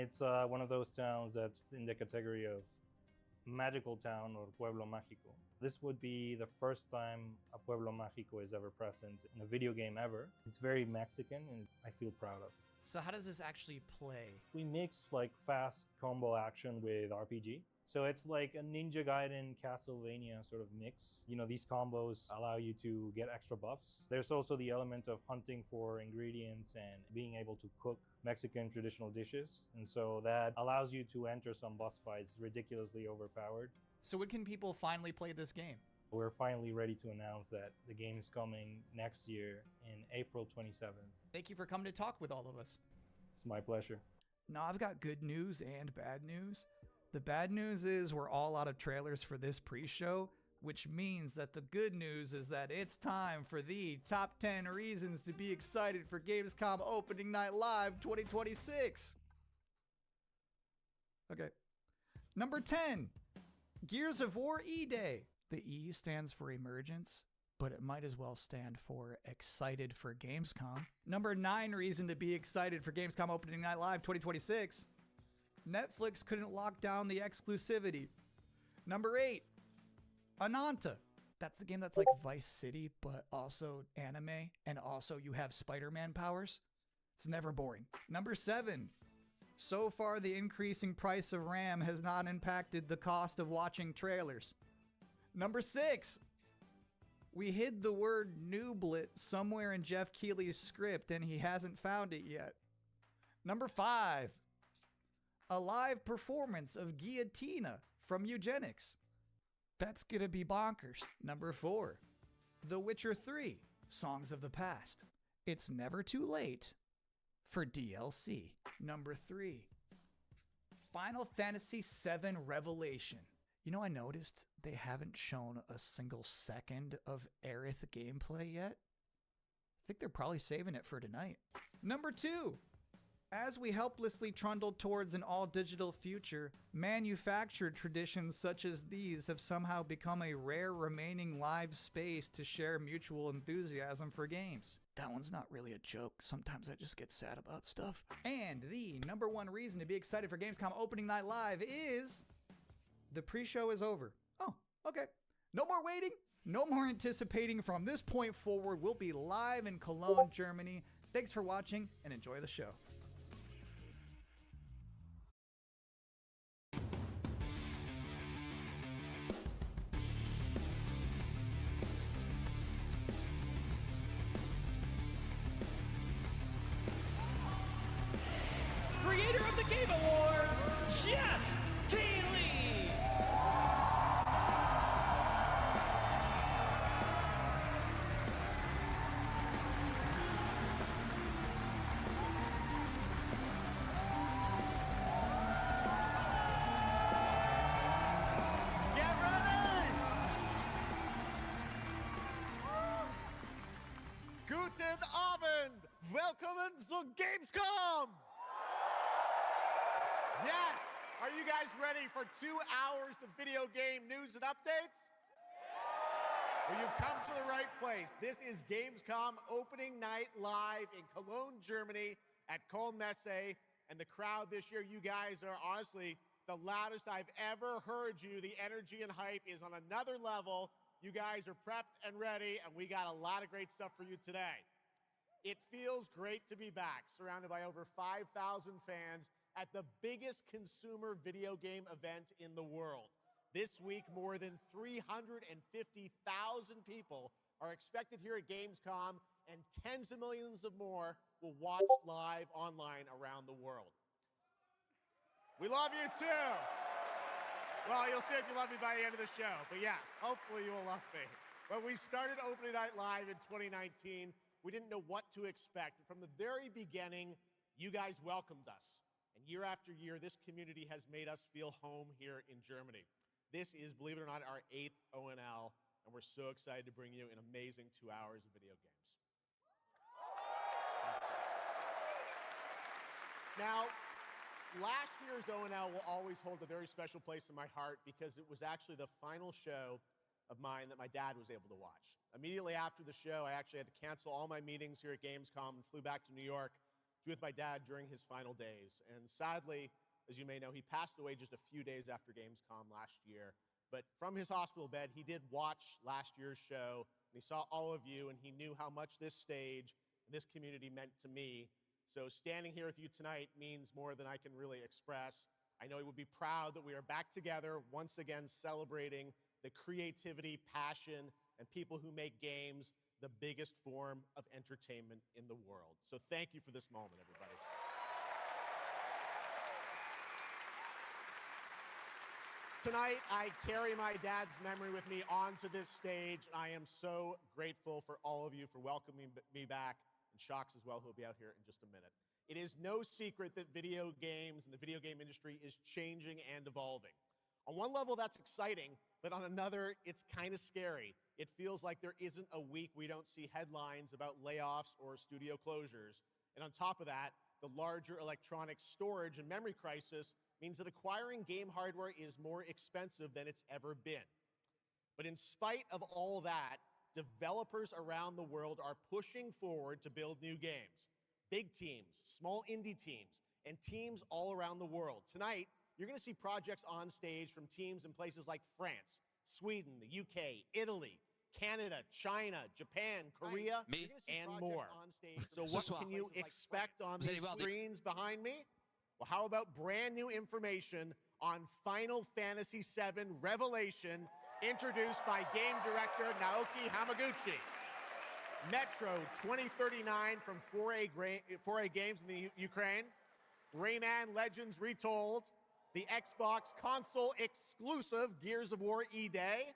It's one of those towns that's in the category of magical town or pueblo mágico. This would be the first time a pueblo mágico is ever present in a video game ever. It's very Mexican and I feel proud of. So how does this actually play? We mix like fast combo action with RPG. So it's like a Ninja Gaiden Castlevania sort of mix. You know, these combos allow you to get extra buffs. There's also the element of hunting for ingredients and being able to cook Mexican traditional dishes. And so that allows you to enter some boss fights ridiculously overpowered. So when can people finally play this game? We're finally ready to announce that the game is coming next year in April 27th. Thank you for coming to talk with all of us. It's my pleasure. Now, I've got good news and bad news. The bad news is we're all out of trailers for this pre-show, which means that the good news is that it's time for the top 10 reasons to be excited for Gamescom Opening Night Live 2026. Okay. Number 10, Gears of War E-Day. The E stands for emergence, but it might as well stand for excited for Gamescom. Number 9 reason to be excited for Gamescom Opening Night Live 2026. Netflix couldn't lock down the exclusivity. Number 8, Ananta. That's the game that's like Vice City, but also anime, and also you have Spider-Man powers. It's never boring. Number 7, so far the increasing price of RAM has not impacted the cost of watching trailers. Number 6, we hid the word nooblet somewhere in Jeff Keighley's script and he hasn't found it yet. Number 5, a live performance of Guillotina from Eugenics. That's gonna be bonkers. Number 4, The Witcher 3, Songs of the Past. It's never too late for DLC. Number 3, Final Fantasy VII Revelation. You know, I noticed they haven't shown a single second of Aerith gameplay yet. I think they're probably saving it for tonight. Number 2, as we helplessly trundle towards an all-digital future, manufactured traditions such as these have somehow become a rare remaining live space to share mutual enthusiasm for games. That one's not really a joke. Sometimes I just get sad about stuff. And the number 1 reason to be excited for Gamescom Opening Night Live is the pre-show is over. Oh, okay. No more waiting. No more anticipating. From this point forward, we'll be live in Cologne, Germany. Thanks for watching and enjoy the show. Creator of the Game Awards, Jeff Keighley! Get ready! Guten Abend! Willkommen zu Gamescom! Yes! Are you guys ready for 2 hours of video game news and updates? Well, you've come to the right place. This is Gamescom Opening Night Live in Cologne, Germany at Köln Messe. And the crowd this year, you guys are honestly the loudest I've ever heard you. The energy and hype is on another level. You guys are prepped and ready, and we got a lot of great stuff for you today. It feels great to be back, surrounded by over 5,000 fans at the biggest consumer video game event in the world. This week, more than 350,000 people are expected here at Gamescom, and tens of millions of more will watch live online around the world. We love you too. Well, you'll see if you love me by the end of the show, but yes, hopefully you will love me. When we started Opening Night Live in 2019, we didn't know what to expect. From the very beginning, you guys welcomed us. And year after year, this community has made us feel home here in Germany. This is, believe it or not, our 8th ONL, and we're so excited to bring you an amazing 2 hours of video games. Now, last year's ONL will always hold a very special place in my heart because it was actually the final show of mine that my dad was able to watch. Immediately after the show, I actually had to cancel all my meetings here at Gamescom and flew back to New York to be with my dad during his final days. And sadly, as you may know, he passed away just a few days after Gamescom last year. But from his hospital bed, he did watch last year's show, and he saw all of you, and he knew how much this stage and this community meant to me. So standing here with you tonight means more than I can really express. I know he would be proud that we are back together, once again celebrating the creativity, passion, and people who make games the biggest form of entertainment in the world. So thank you for this moment, everybody. Tonight, I carry my dad's memory with me onto this stage. I am so grateful for all of you for welcoming me back, and Shocks as well, who will be out here in just a minute. It is no secret that video games and the video game industry is changing and evolving. On one level, that's exciting, but on another, it's kind of scary. It feels like there isn't a week we don't see headlines about layoffs or studio closures. And on top of that, the larger electronic storage and memory crisis means that acquiring game hardware is more expensive than it's ever been. But in spite of all that, developers around the world are pushing forward to build new games. Big teams, small indie teams, and teams all around the world. Tonight, you're going to see projects on stage from teams in places like France, Sweden, the UK, Italy, Canada, China, Japan, Korea, and more. So what can you expect on these screens behind me? Well, how about brand new information on Final Fantasy VII Revelation, introduced by game director Naoki Hamaguchi. Metro 2039 from 4A Games in the Ukraine. Rayman Legends Retold. The Xbox console exclusive Gears of War E-Day.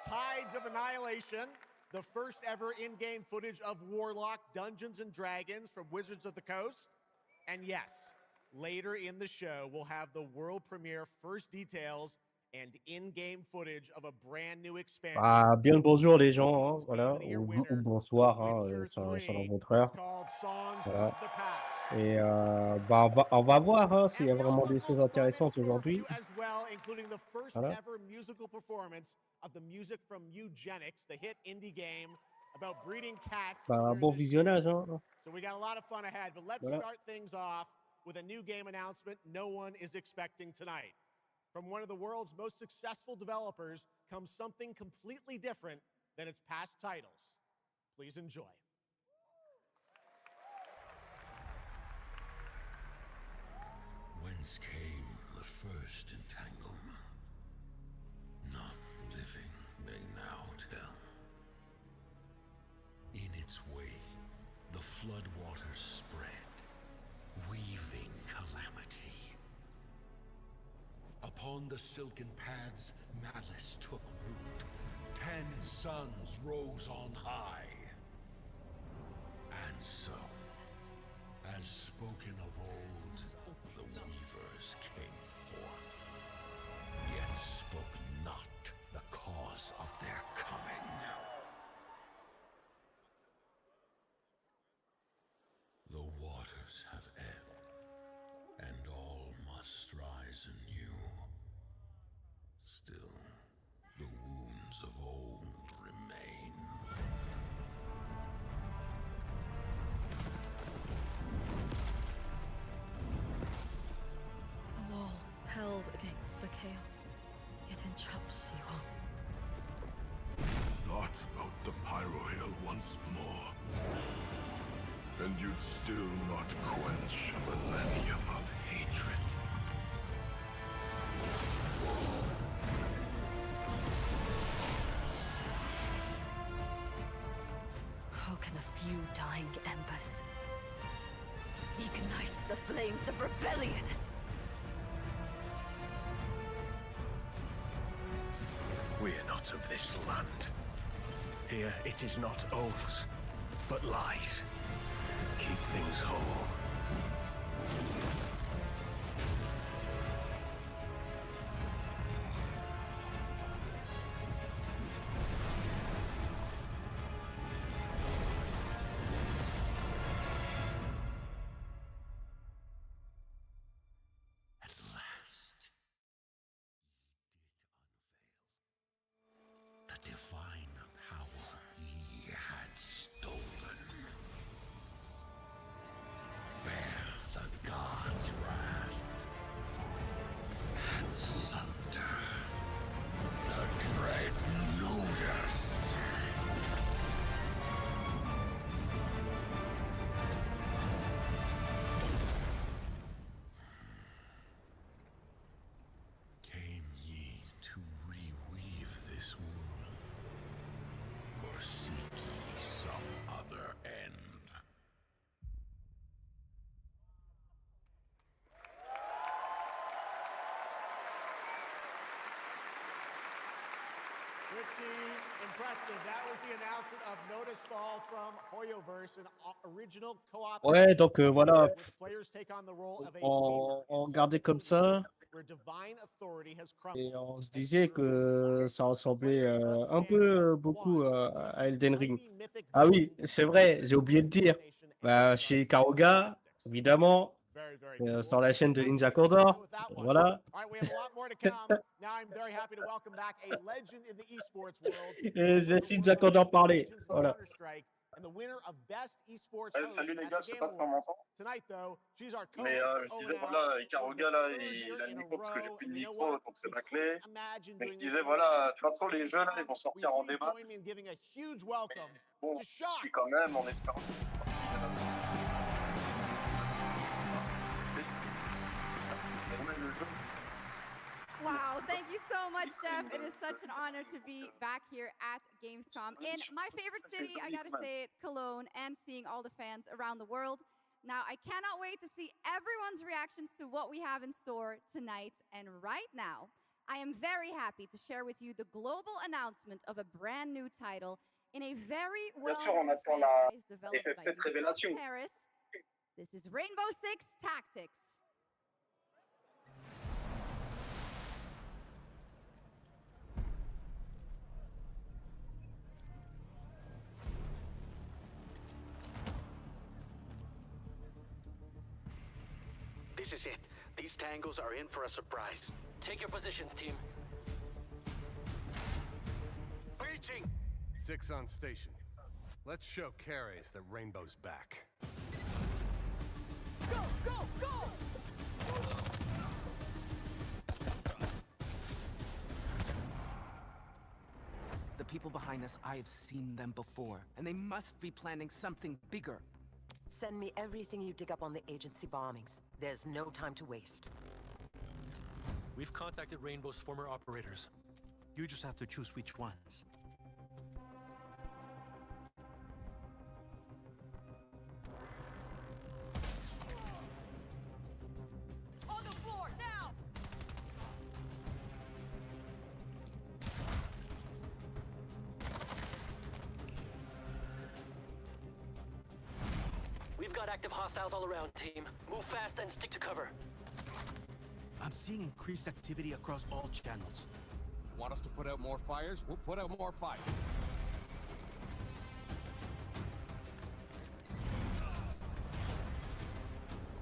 Tides of Annihilation. The first ever in-game footage of Warlock Dungeons & Dragons from Wizards of the Coast. And yes, later in the show, we'll have the world premiere first details and in-game footage of a brand new expansion. Ah, bien le bonjour les gens, hein, voilà, ou bonsoir hein, selon votre heure. Voilà. Et on va voir hein, s'il y a vraiment des choses intéressantes aujourd'hui. Voilà. Bon visionnage. Hein. So we got a lot of fun ahead, but let's Voilà. start things off with a new game announcement no one is expecting tonight. From one of the world's most successful developers comes something completely different than its past titles. Please enjoy. Whence came the first entanglement? None living may now tell. In its way, the floodwaters spread, weaving calamity. Upon the silken paths, malice took root. 10 suns rose on high. And so, as spoken of old, the weavers came forth, yet spoke not the cause of their coming. The waters have ebbed, and all must rise anew. Still, the wounds of old remain. The walls held against the chaos, yet entraps you on. Thought about the Pyro Hill once more, and you'd still not quench a millennium of hatred. How can a few dying embers ignite the flames of rebellion? We are not of this land. Here it is not oaths, but lies. Keep things whole. At last, ye did unveil the divine power ye had stolen. Pretty impressive. That was the announcement of Notice Fall from Hoyoverse, an original co-op. Ouais, donc voilà, Players take on the role of a on weaver regardait comme ça where divine authority has crumbled. et on se disait que ça ressemblait un peu beaucoup à Elden Ring. Ah oui, c'est vrai, j'ai oublié de dire. Bah, chez Karoga, évidemment, sur la chaîne de Ninja Condor, voilà. Et c'est Ninja Condor parler, voilà. Salut les gars, je sais pas si on m'entend. Mais je disais, voilà, Ikaruga, là, il a le micro parce que j'ai plus de micro, donc c'est bâclé. Mais je disais, voilà, de toute façon, les jeux, là, ils vont sortir en débat. Bon, je suis quand même en espérant. Wow, thank you so much, Jeff. It is such an honor to be back here at Gamescom in my favorite city, I gotta say it, Cologne, and seeing all the fans around the world. Now, I cannot wait to see everyone's reactions to what we have in store tonight. And right now, I am very happy to share with you the global announcement of a brand new title in a very well-known franchise developed by Ubisoft Paris. This is Rainbow Six Tactics. This is it. These tangos are in for a surprise. Take your positions, team. Breaching! 6 on station. Let's show Caris that Rainbow's back. Go, go, go! The people behind us, I have seen them before, and they must be planning something bigger. Send me everything you dig up on the agency bombings. There's no time to waste. We've contacted Rainbow's former operators. You just have to choose which ones. On the floor, now! We've got active hostiles all around, team. Move fast and stick to cover. I'm seeing increased activity across all channels. Want us to put out more fires? We'll put out more fires.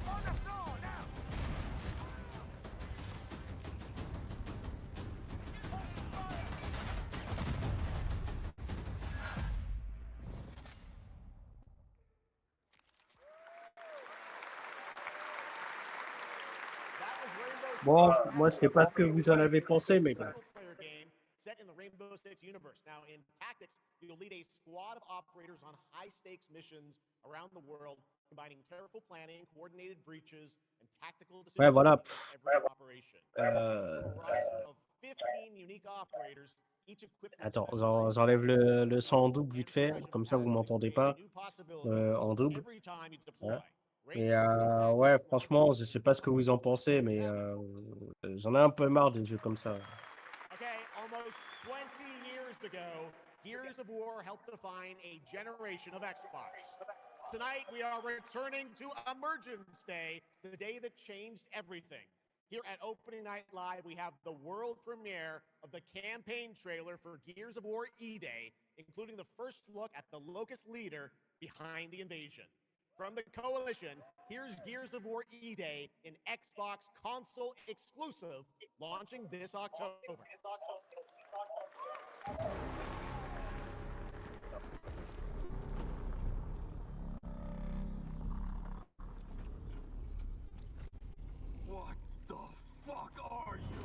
On the floor, now! Bon, moi je sais pas ce que vous en avez pensé, mais bon. Set in the Rainbow Six universe. Now, in Tactics, you'll lead a squad of operators on high-stakes missions around the world, combining careful planning, coordinated breaches, and tactical decisions. Ouais, voilà. Every operation. A roster of 15 unique operators, each equipped. Attends, j'enlève le son en double vite fait, comme ça vous m'entendez pas en double. Ouais. Et ouais, franchement, je sais pas ce que vous en pensez, mais j'en ai un peu marre des jeux comme ça. Okay, almost 20 years ago, Gears of War helped define a generation of Xbox. Tonight, we are returning to Emergence Day, the day that changed everything. Here at Opening Night Live, we have the world premiere of the campaign trailer for Gears of War E-Day, including the first look at the Locust leader behind the invasion. From the Coalition, here's Gears of War E-Day, an Xbox console exclusive, launching this October. What the fuck are you?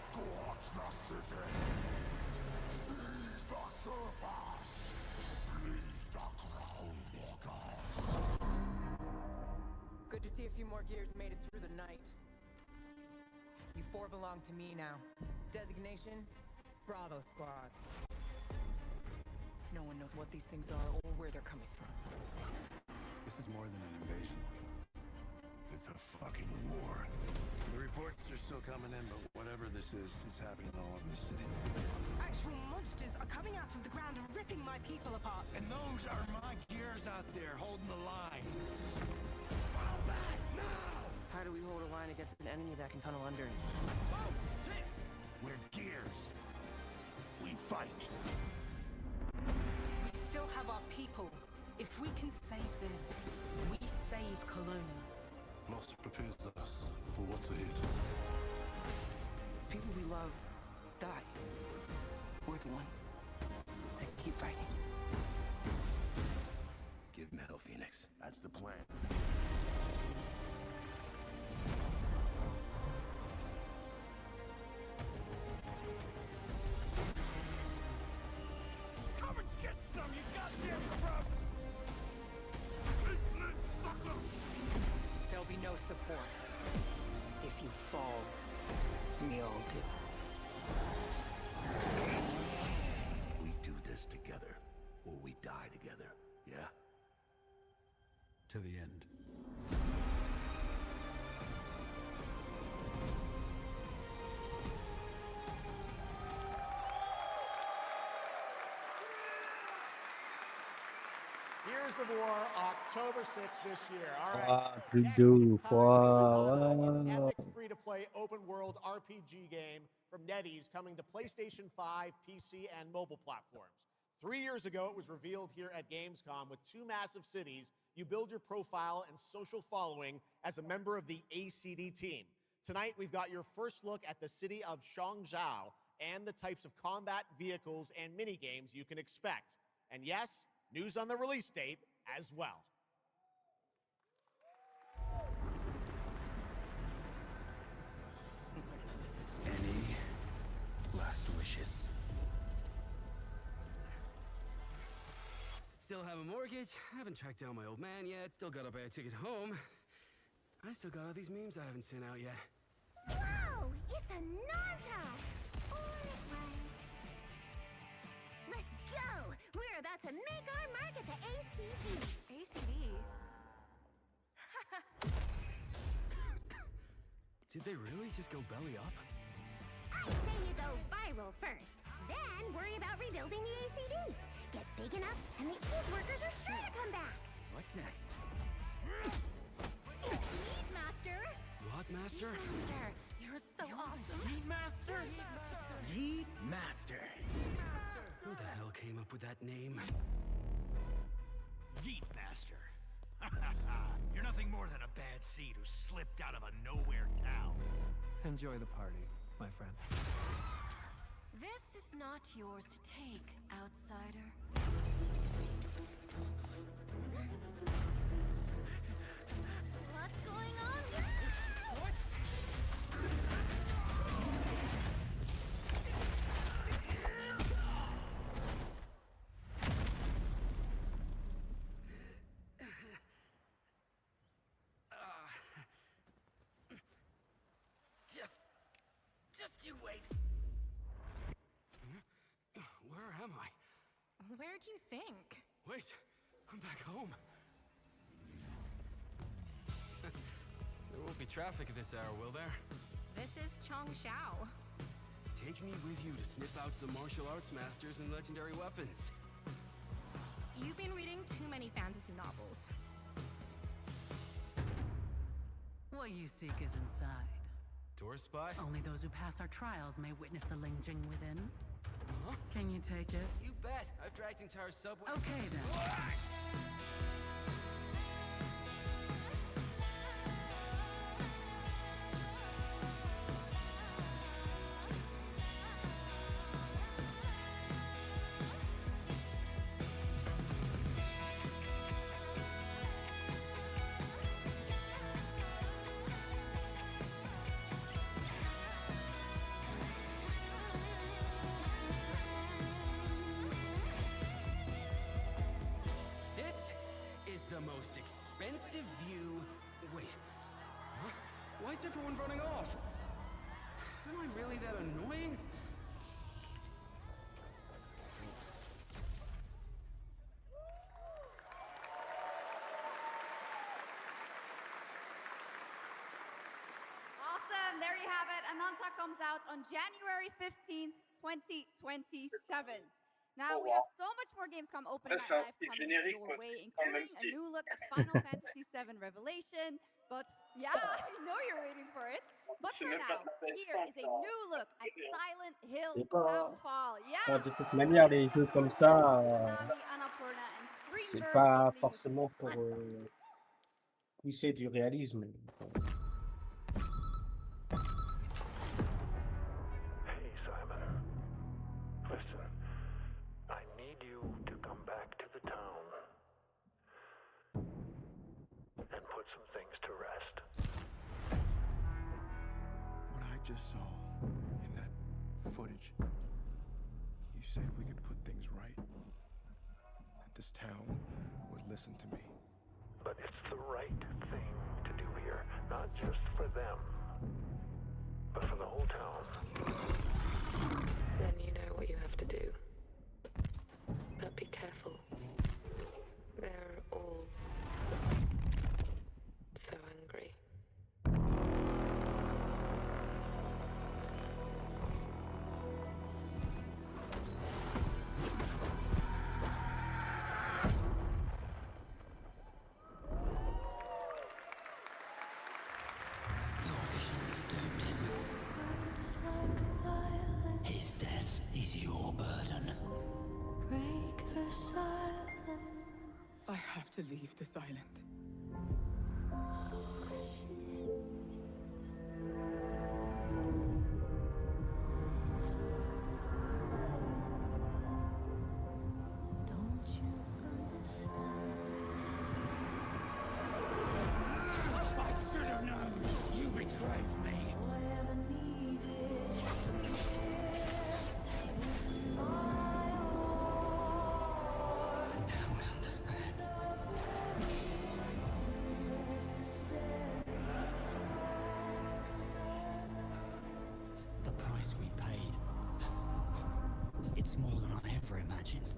Scorch the city. Seize the surface. Bleed the ground walkers. Good to see a few more gears made it through the night. You four belong to me now. Designation, Bravo Squad. No one knows what these things are or where they're coming from. This is more than an invasion. It's a fucking war. The reports are still coming in, but whatever this is, it's happening all over the city. Actual monsters are coming out of the ground and ripping my people apart. And those are my gears out there holding the line. Fall back now! How do we hold a line against an enemy that can tunnel under it? Oh, shit! We're gears. We fight. We still have our people. If we can save them, we save Cologne. Loss prepares us for what's ahead. People we love die. We're the ones that keep fighting. Give him hell, Phoenix. That's the plan. Come and get some, you goddamn scrubs! There'll be no support. If you fall, we all do. We do this together, or we die together, yeah? To the end. Gears of War, October 6th this year. All right. Ah, truc de ouf. An Wow. epic free-to-play open-world RPG game from NetEase coming to PlayStation 5, PC, and mobile platforms. 3 years ago, it was revealed here at Gamescom with 2 massive cities. You build your profile and social following as a member of the ACD team. Tonight, we've got your first look at the city of Shangzhou and the types of combat vehicles and minigames you can expect. And yes, news on the release date as well. Any last wishes? Still have a mortgage, haven't tracked down my old man yet, still gotta buy a ticket home. I still got all these memes I haven't sent out yet. Whoa! It's a Nanta! Or it was. Let's go! We're about to make our mark at the ACD. ACD? Did they really just go belly up? I say you go viral first, then worry about rebuilding the ACD. Get big enough, and the old workers are sure to come back. What's next? Meat Master! What, Master? Master, you're so awesome. Heat Master! Heat Master! Who the hell came up with that name? Yeet Master. You're nothing more than a bad seed who slipped out of a nowhere town. Enjoy the party, my friend. This is not yours to take, outsider. What's going on here? What? Just you wait. Where am I? Where do you think? Wait, I'm back home. There won't be traffic at this hour, will there? This is Changshao. Take me with you to sniff out some martial arts masters and legendary weapons. You've been reading too many fantasy novels. What you seek is inside. Tourist spy? Only those who pass our trials may witness the Lingjing within. Huh? Can you take it? You bet. I've dragged entire subway. Okay then. The most expensive view. Wait. Huh? Why is everyone running off? Am I really that annoying? and there you have it. Ananta comes out on January 15th, 2027. Now, we have so much more Gamescom opening night live coming your way, including a new look at Final Fantasy VII Revelation. But yeah, I know you're waiting for it. But for now, here is a new look at Silent Hill Downfall. Yeah. De toute manière, les jeux comme ça, c'est pas forcément pour pousser du réalisme. Hey, Simon. Listen, I need you to come back to the town and put some things to rest. What I just saw in that footage, you said we could put things right. That this town would listen to me. But it's the right thing to do here, not just for them, but for the whole town. Then you know what you have to do. But be careful. They're all so angry. His death is your burden. Break the silence. I have to leave this island. Don't you understand? I should have known! You betrayed me! All I ever needed. Now I understand. The price we paid. It's more than I ever imagined.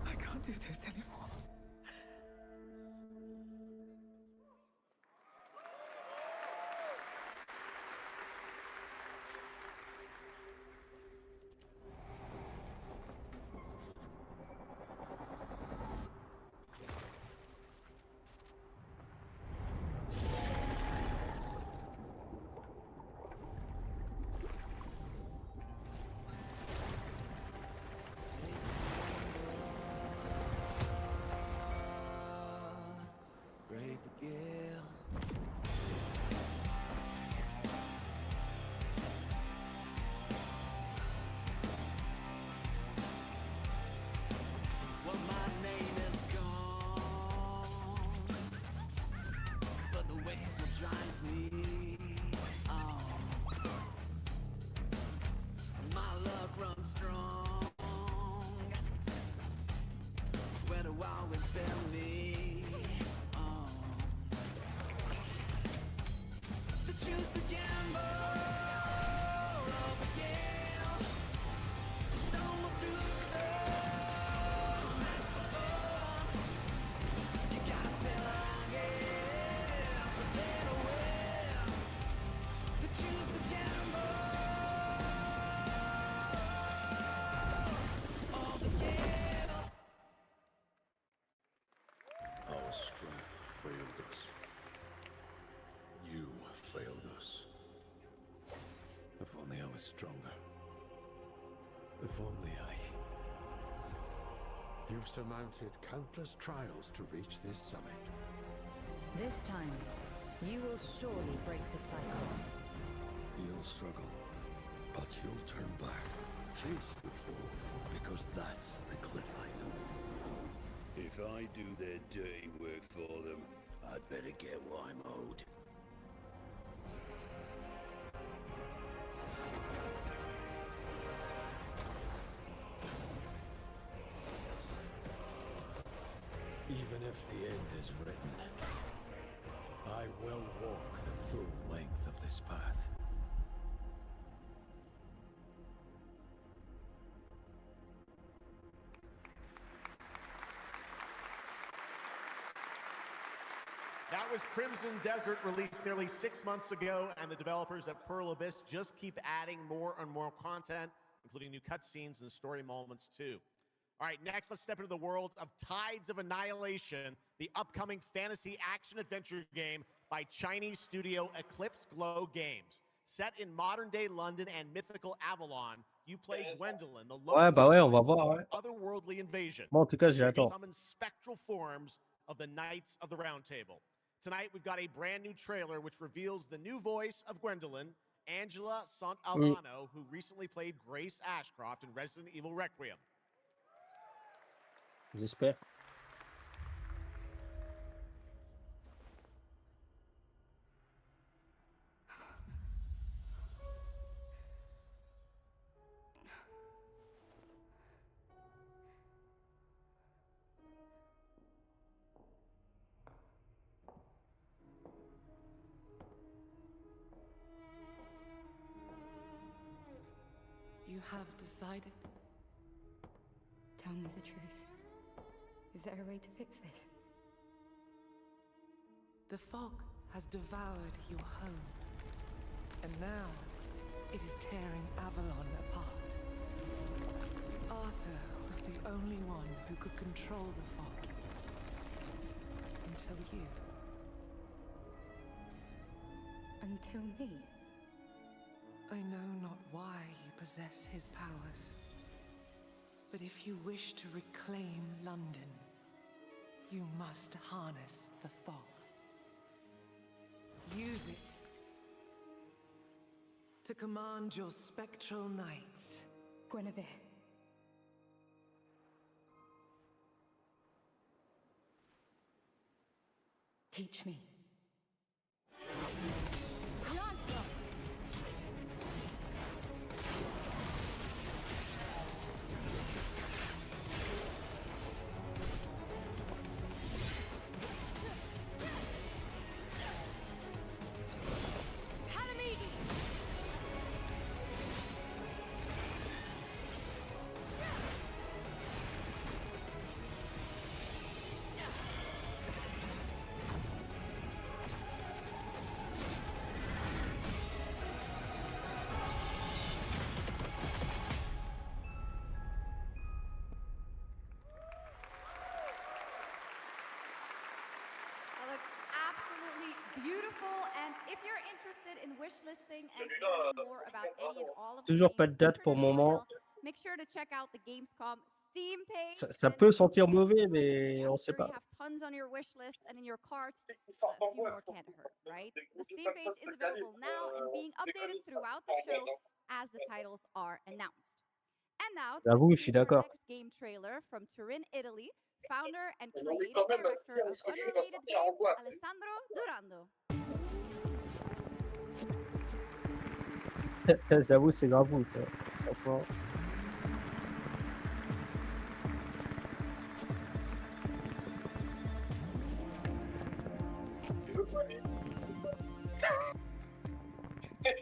I can't do this anymore. Brave the gale. Well, my name is gone, but the waves will drive me on. My luck runs strong. Where the wild winds bear me. Choose to gamble of a gale. Stumble through the crowd. That's for fun. You gotta sail out, yeah, to better well. To choose to gamble of the gale. Our strength failed us. You failed us. If only I was stronger. If only I... You've surmounted countless trials to reach this summit. This time, you will surely break the cycle. You'll struggle, but you'll turn back. Face your foe, because that's the cliff I know. If I do their dirty work for them, I'd better get what I'm owed. Even if the end is written, I will walk the full length of this path. That was Crimson Desert, released nearly 6 months ago, and the developers at Pearl Abyss just keep adding more and more content, including new cutscenes and story moments too. All right, next let's step into the world of Tides of Annihilation, the upcoming fantasy action-adventure game by Chinese studio Eclipse Glow Games. Set in modern-day London and mythical Avalon, you play Gwendolyn, the Ouais, bah ouais, on va lone voir. Ouais. otherworldly invasion. Moi, en tout cas, She j'attends. summons spectral forms of the Knights of the Round Table. Tonight, we've got a brand new trailer which reveals the new voice of Gwendolyn, Angela Sant'Albano, who recently played Grace Ashcroft in Resident Evil Requiem. J'espère. You have decided? Tell me the truth. Is there a way to fix this? The fog has devoured your home, and now it is tearing Avalon apart. Arthur was the only one who could control the fog. Until you. Until me? I know not why you possess his powers, but if you wish to reclaim London, you must harness the fog. Use it to command your spectral knights. Guinevere. Teach me. Beautiful, and if you're interested in wish listing and learning more about any and all of the Toujours pas games de date featured pour in le the moment. title, make sure to check out the Gamescom Steam page. Ça peut sentir mauvais, mais on sait I'm sure pas. you have tons on your wish list and in your cart. A few more can't hurt, right? The Steam page is available now and being updated throughout the show as the titles are announced. And now to J'avoue, je suis introduce our d'accord. next game trailer from Turin, Italy, founder and creative director of Unrelated Games, Alessandro Durando. J'avoue, c'est grave ouf. Franchement.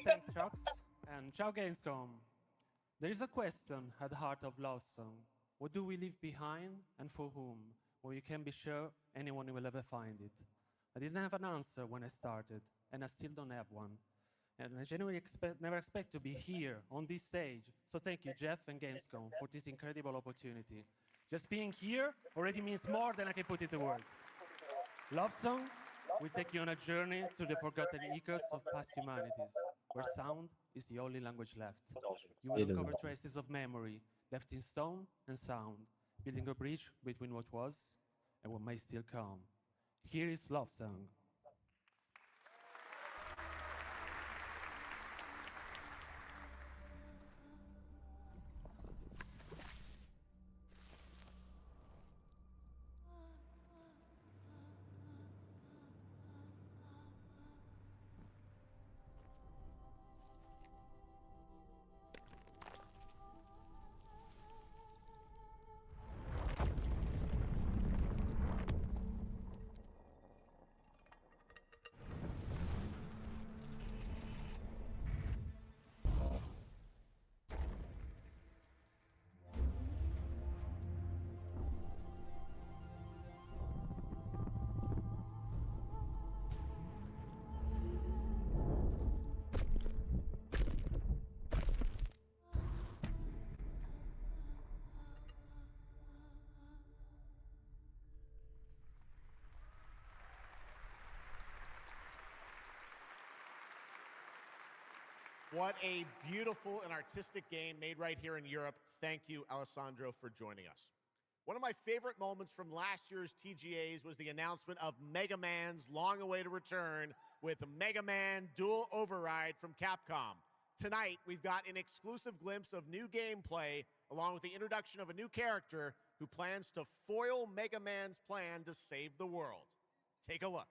Thanks, Chucks, and ciao Gamescom. There is a question at the heart of Love Song. What do we leave behind and for whom? Well, you can be sure anyone will ever find it. I didn't have an answer when I started, and I still don't have one. And I genuinely never expect to be here on this stage. So thank you, Jeff and Gamescom, for this incredible opportunity. Just being here already means more than I can put into words. Love Song will take you on a journey to the forgotten echoes of past humanities, where sound is the only language left. You will uncover traces of memory, left in stone and sound, building a bridge between what was and what may still come. Here is Love Song. What a beautiful and artistic game made right here in Europe. Thank you, Alessandro, for joining us. One of my favorite moments from last year's TGAs was the announcement of Mega Man's long-awaited return with Mega Man Dual Override from Capcom. Tonight, we've got an exclusive glimpse of new gameplay, along with the introduction of a new character who plans to foil Mega Man's plan to save the world. Take a look.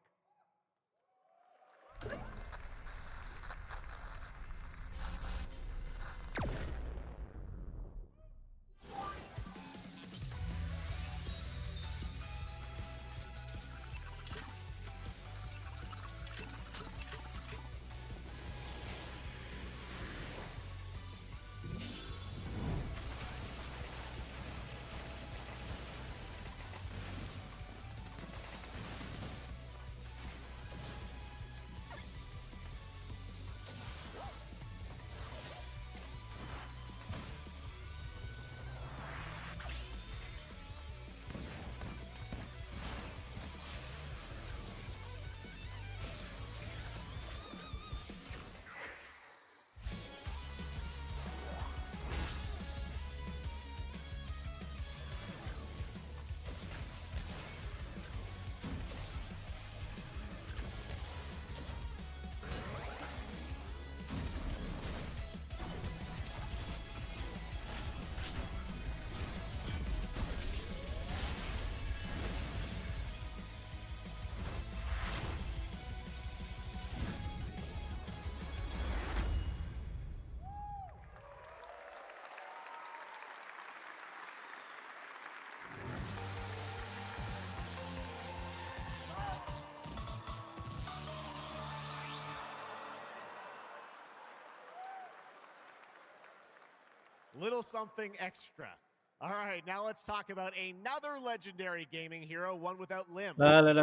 Little something extra. All right, now let's talk about another legendary gaming hero, one without limbs. Rayman,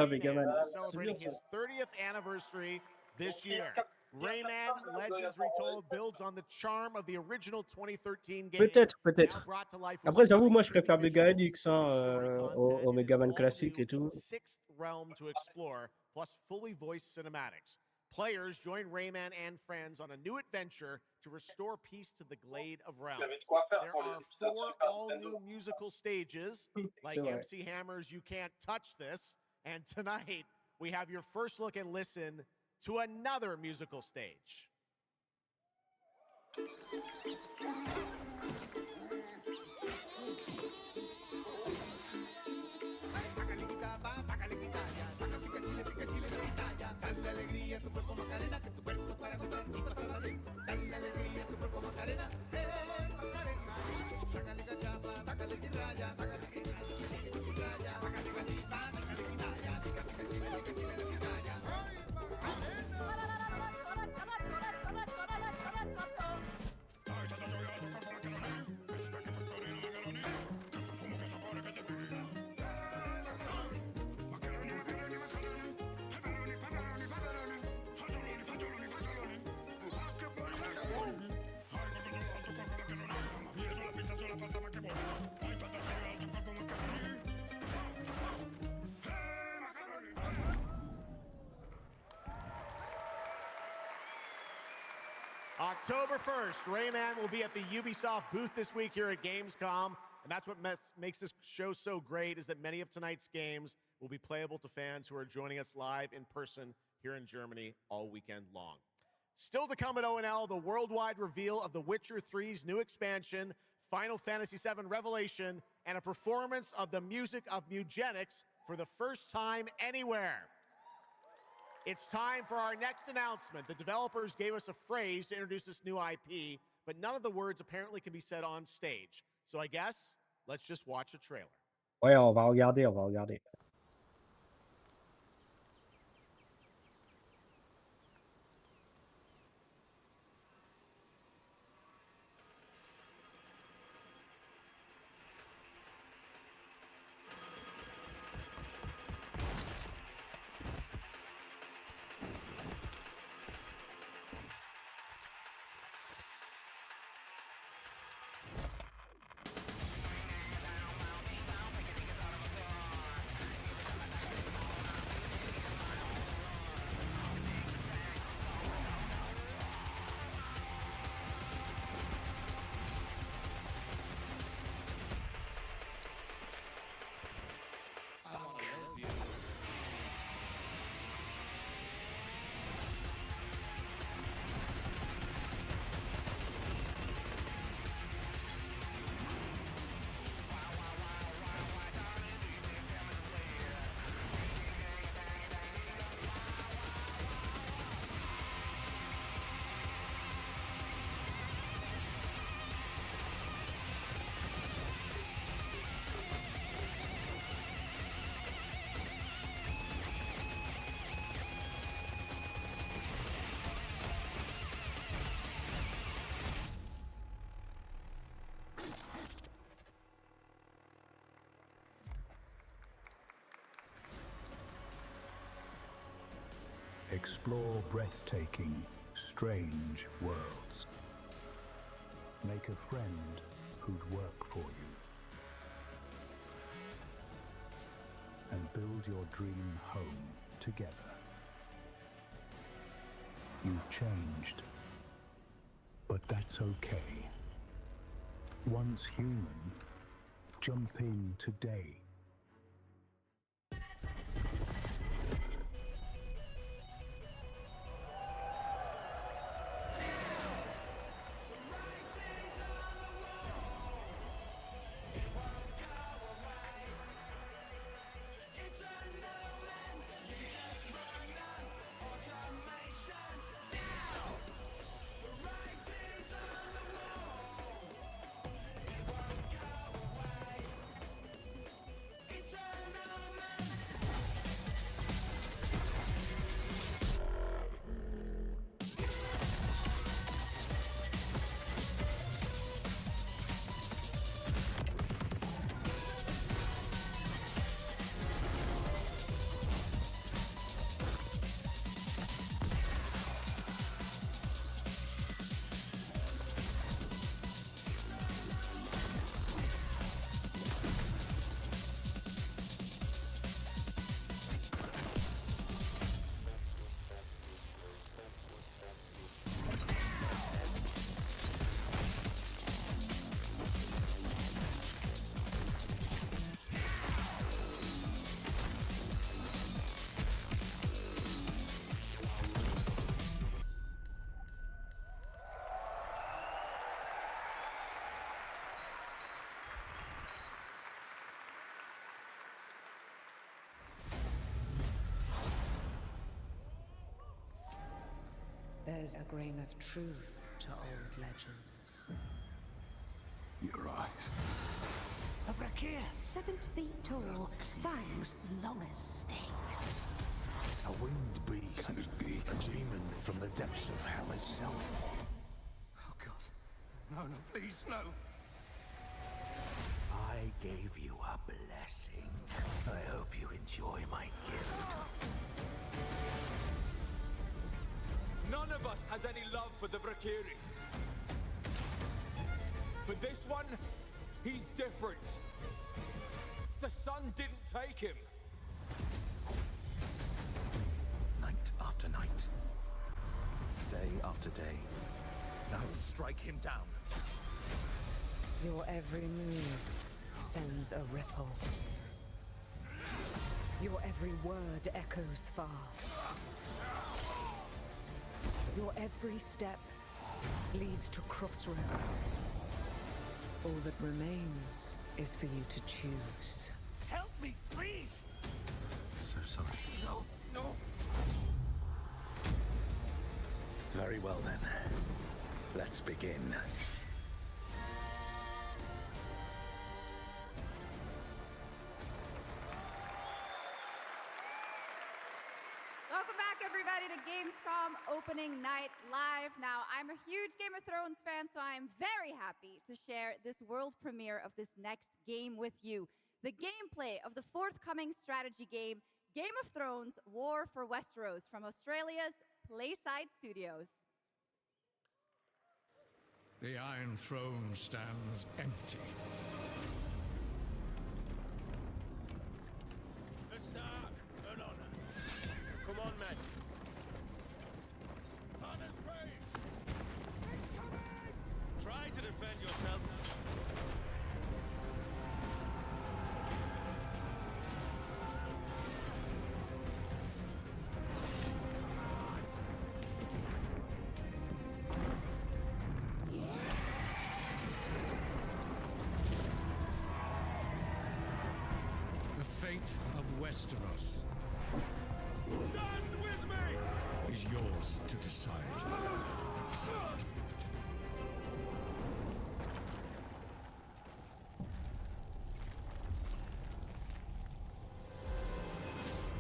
celebrating his 30th anniversary this year. Rayman Legends Retold builds on the charm of the original 2013 game. Peut-être. Now brought to life with Après, j'avoue, moi, je 16 préfère new Mega visuals, NX au and Mega an Man classique all-new et tout. sixth realm to explore, plus fully voiced cinematics. Players join Rayman and friends on a new adventure to restore peace to the Glade of Realms. There are 4 all-new musical stages, like MC Hammer's You Can't Touch This, and tonight we have your first look and listen to another musical stage. Dale alegría a tu cuerpo Macarena, que tu cuerpo para gozar y pasarla bien. Dale alegría a tu cuerpo Macarena, Macarena. Sácale cachapa, sácale guirraya, sácale guirraya, sácale gatita, sácale guirraya, tica tica chile, tica chile, guirraya. ¡Ay, Macarena! October 1st, Rayman will be at the Ubisoft booth this week here at Gamescom, and that's what makes this show so great, is that many of tonight's games will be playable to fans who are joining us live in person here in Germany all weekend long. Still to come at ONL, the worldwide reveal of The Witcher 3's new expansion, Final Fantasy VII Revelation, and a performance of the music of Mugenics for the first time anywhere. It's time for our next announcement. The developers gave us a phrase to introduce this new IP, but none of the words apparently can be said on stage. So I guess, let's just watch a trailer. Ouais, on va regarder. Explore breathtaking, strange worlds. Make a friend who'd work for you. And build your dream home together. You've changed, but that's okay. Once human, jump in today. There's a grain of truth to old legends. Your eyes. A brachia, 7 feet tall, fangs long as snakes. A winged beast. Can it be? A demon from the depths of hell itself. Oh, God. No, no, please, no. I gave you a blessing. I hope you enjoy my gift. None of us has any love for the Valkyrie. But this one, he's different. The sun didn't take him. Night after night. Day after day. Now strike him down. Your every move sends a ripple. Your every word echoes far. Your every step leads to crossroads. All that remains is for you to choose. Help me, please! So sorry. No, no. Very well then. Let's begin. Welcome back, everybody, to Gamescom opening night live. Now, I'm a huge Game of Thrones fan, so I'm very happy to share this world premiere of this next game with you. The gameplay of the forthcoming strategy game, Game of Thrones: War for Westeros, from Australia's Playside Studios. The Iron Throne stands empty. The Stark! Turn on. Come on, men. On his way! Try to defend yourself. The fate of Westeros Stand with me! is yours to decide.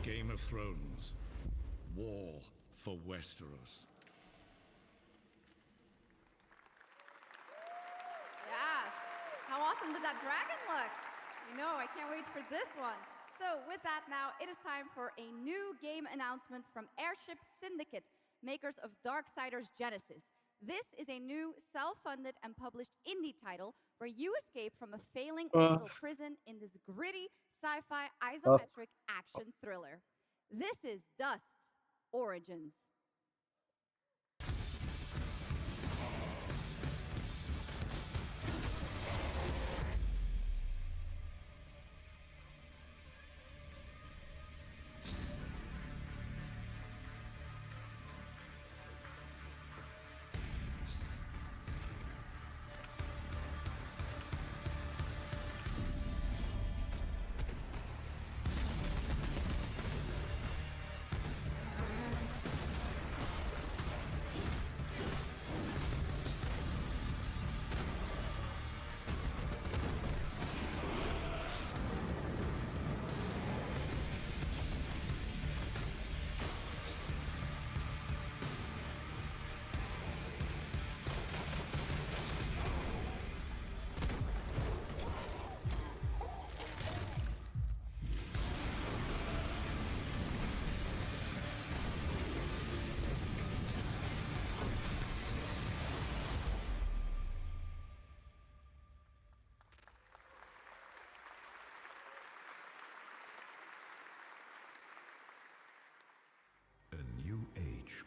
Game of Thrones: War for Westeros. Yeah. How awesome did that dragon look? You know, I can't wait for this one. So with that now, it is time for a new game announcement from Airship Syndicate, makers of Darksiders Genesis. This is a new self-funded and published indie title where you escape from a failing orbital prison in this gritty sci-fi isometric action thriller. This is Dust Origins.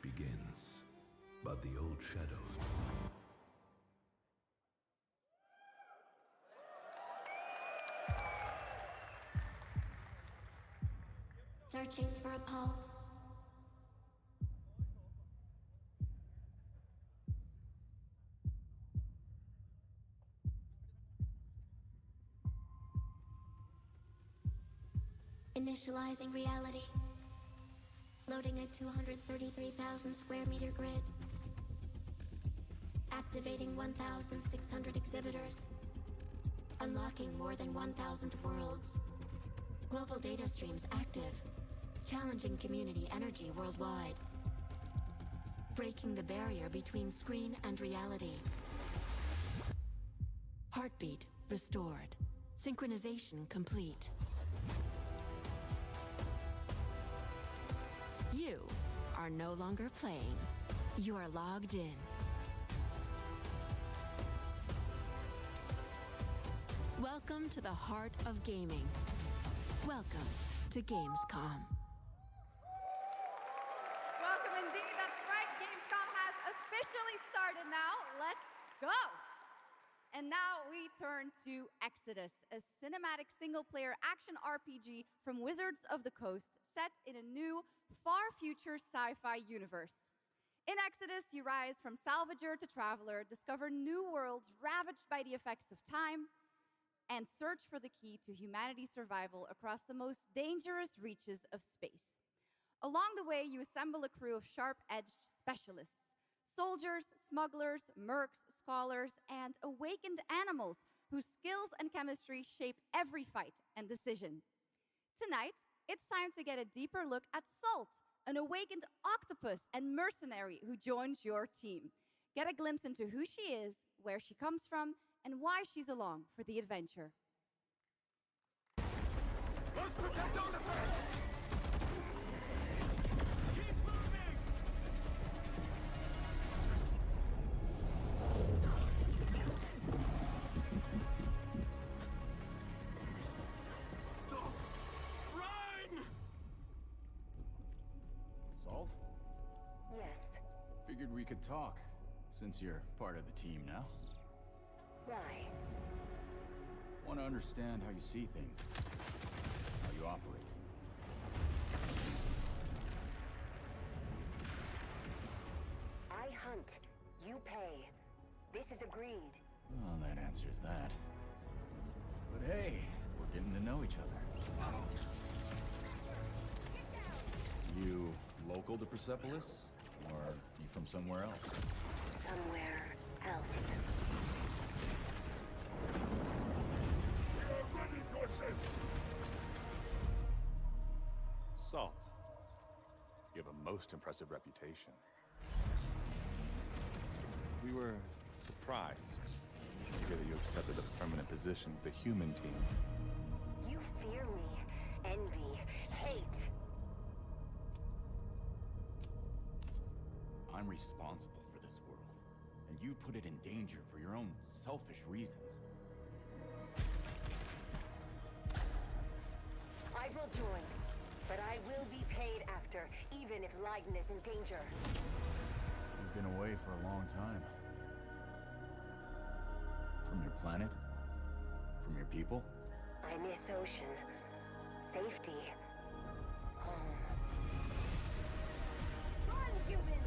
Begins, but the old shadows. Searching for a pulse. Initializing reality. Loading a 233,000 square meter grid. Activating 1,600 exhibitors. Unlocking more than 1,000 worlds. Global data streams active. Challenging community energy worldwide. Breaking the barrier between screen and reality. Heartbeat restored. Synchronization complete. You are no longer playing. You are logged in. Welcome to the heart of gaming. Welcome to Gamescom. Welcome indeed, that's right. Gamescom has officially started now. Let's go! And now we turn to Exodus, a cinematic single-player action RPG from Wizards of the Coast, set in a new, far-future sci-fi universe. In Exodus, you rise from salvager to traveler, discover new worlds ravaged by the effects of time, and search for the key to humanity's survival across the most dangerous reaches of space. Along the way, you assemble a crew of sharp-edged specialists, soldiers, smugglers, mercs, scholars, and awakened animals whose skills and chemistry shape every fight and decision. Tonight, it's time to get a deeper look at Salt, an awakened octopus and mercenary who joins your team. Get a glimpse into who she is, where she comes from, and why she's along for the adventure. Let's protect our defense! Salt? Yes. Figured we could talk, since you're part of the team now. Why? Want to understand how you see things, how you operate. I hunt, you pay. This is agreed. Well, that answers that. But hey, we're getting to know each other. You local to Persepolis? Or you from somewhere else? Somewhere else. Salt. You have a most impressive reputation. We were surprised to hear that you accepted a permanent position with the human team. You fear me, envy, hate. I'm responsible for this world, and you put it in danger for your own selfish reasons. I will join, but I will be paid after, even if Leiden is in danger. You've been away for a long time. From your planet? From your people? I miss ocean, safety, home. Run, human!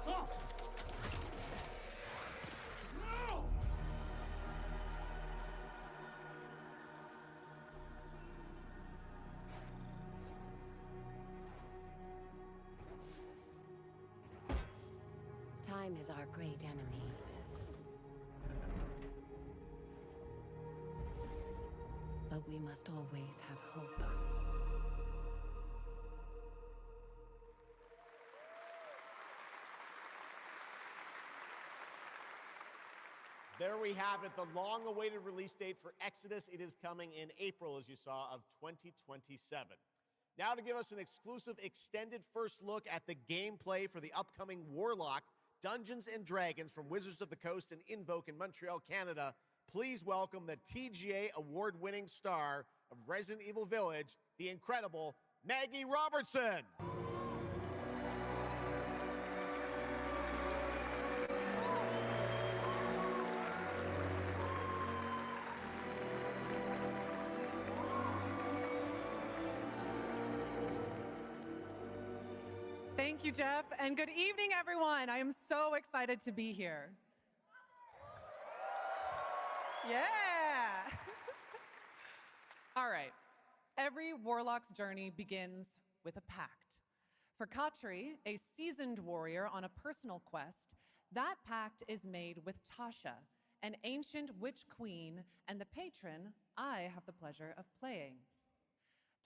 Soft! No! Time is our great enemy. But we must always have hope. There we have it, the long-awaited release date for Exodus. It is coming in April, as you saw, of 2027. Now to give us an exclusive extended first look at the gameplay for the upcoming Warlock Dungeons & Dragons from Wizards of the Coast and Invoke in Montreal, Canada, please welcome the TGA award-winning star of Resident Evil Village, the incredible Maggie Robertson. Thank you, Jeff, and good evening, everyone. I am so excited to be here. Yeah. All right. Every warlock's journey begins with a pact. For Katri, a seasoned warrior on a personal quest, that pact is made with Tasha, an ancient witch queen and the patron I have the pleasure of playing.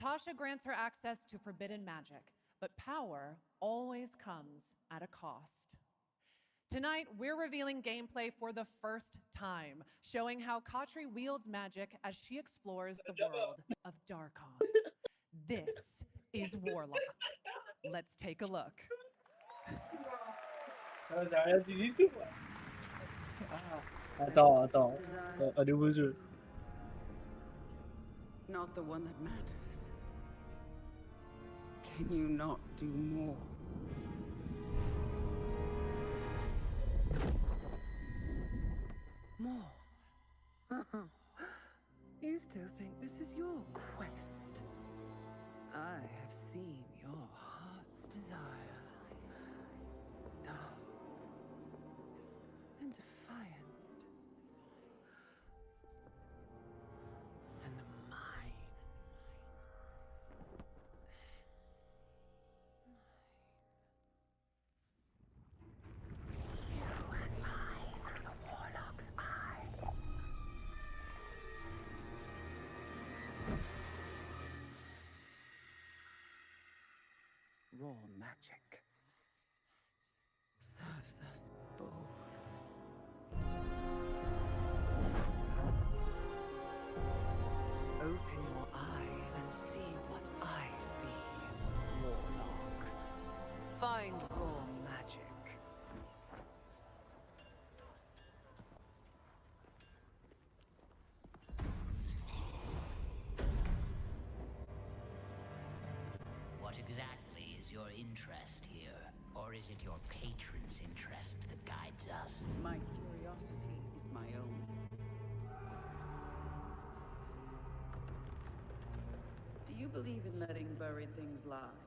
Tasha grants her access to forbidden magic, but power always comes at a cost. Tonight, we're revealing gameplay for the first time, showing how Katri wields magic as she explores the world of Darkon. This is Warlock. Let's take a look. Attends. Un nouveau jeu. Not the one that matters. Can you not do more? More? You still think this is your quest? I have seen your heart's desire. Dark and defiant. And mine. Raw magic serves us both. Open your eye and see what I see, Warlock. Find raw magic. What exactly is your interest here? Or is it your patron's interest that guides us? My curiosity is my own. Do you believe in letting buried things lie?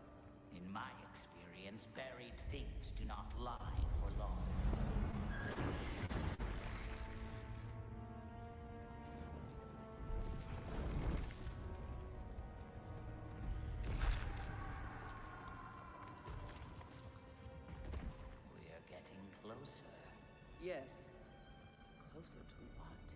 In my experience, buried things do not lie for long. Closer. Yes. Closer to what?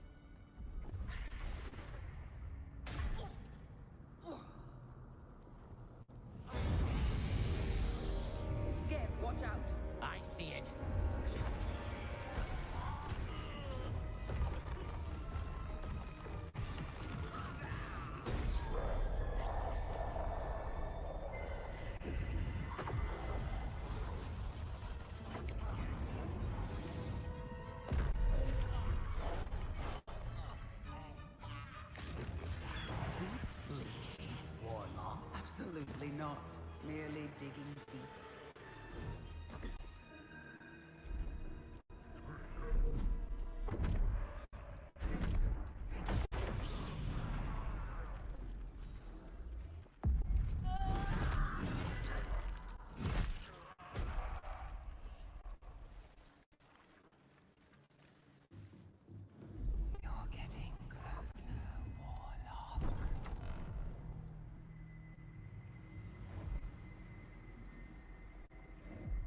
Scared, watch out. I see it. not merely digging deep.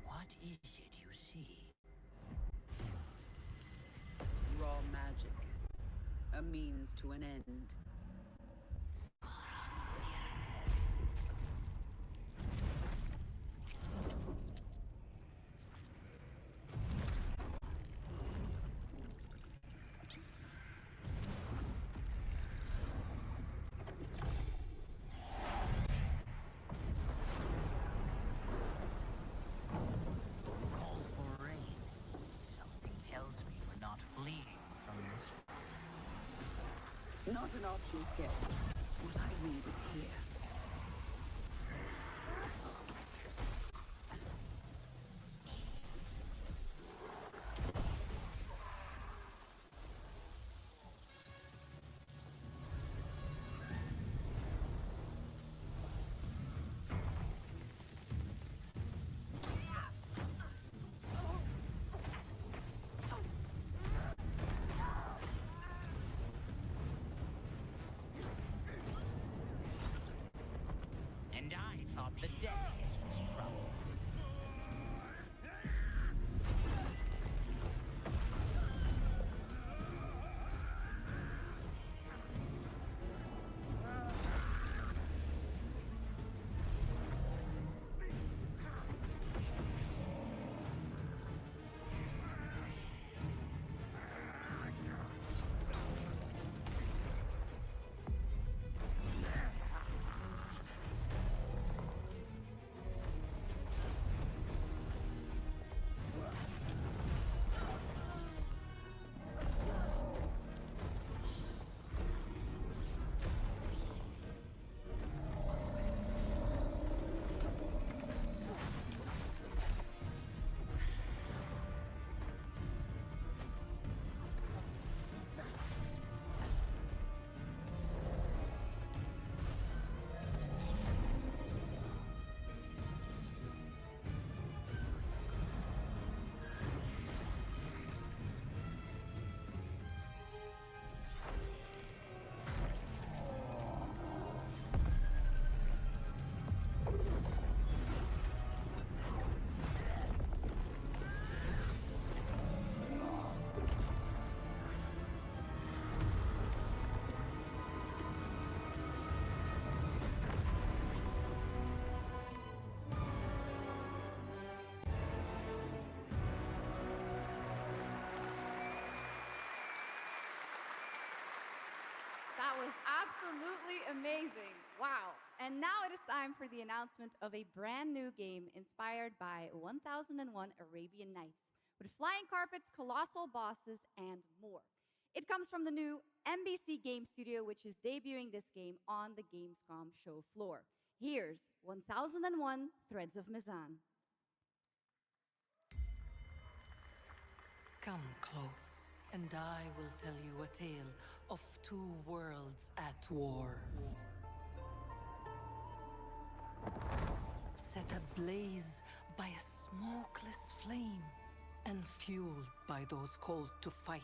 What is it you see? Raw magic. A means to an end. Not an option scarce. What I need is here. And I thought the deadness was trouble. That was absolutely amazing. Wow. And now it is time for the announcement of a brand new game inspired by 1001 Arabian Nights, with flying carpets, colossal bosses, and more. It comes from the new NBC Game Studio, which is debuting this game on the Gamescom show floor. Here's 1001 Threads of Mizan. Come close, and I will tell you a tale of two worlds at war. Set ablaze by a smokeless flame, and fueled by those called to fight.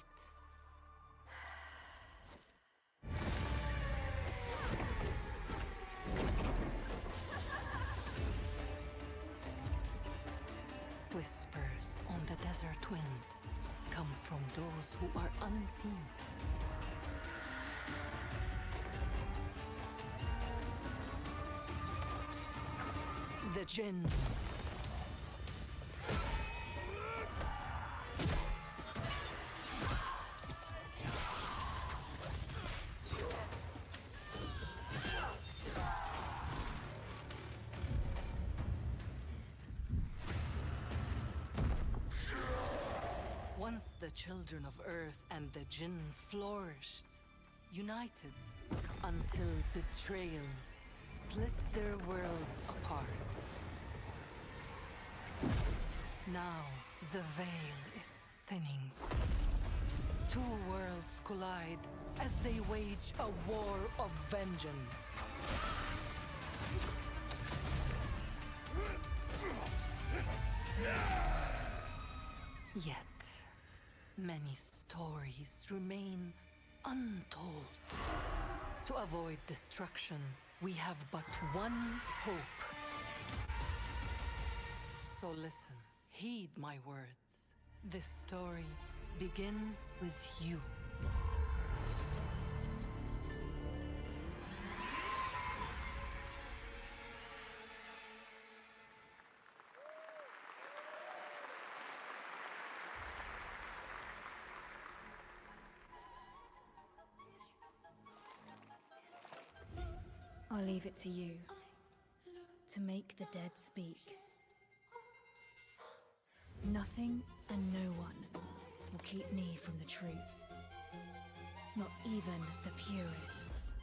Whispers on the desert wind come from those who are unseen. The Jinn. Once the children of Earth and the Jinn flourished, united, until betrayal split their worlds apart. Now, the veil is thinning. Two worlds collide as they wage a war of vengeance. Yet, many stories remain untold. To avoid destruction, we have but one hope. So listen, heed my words. This story begins with you. I'll leave it to you to make the dead speak. Nothing and no one will keep me from the truth. Not even the purists.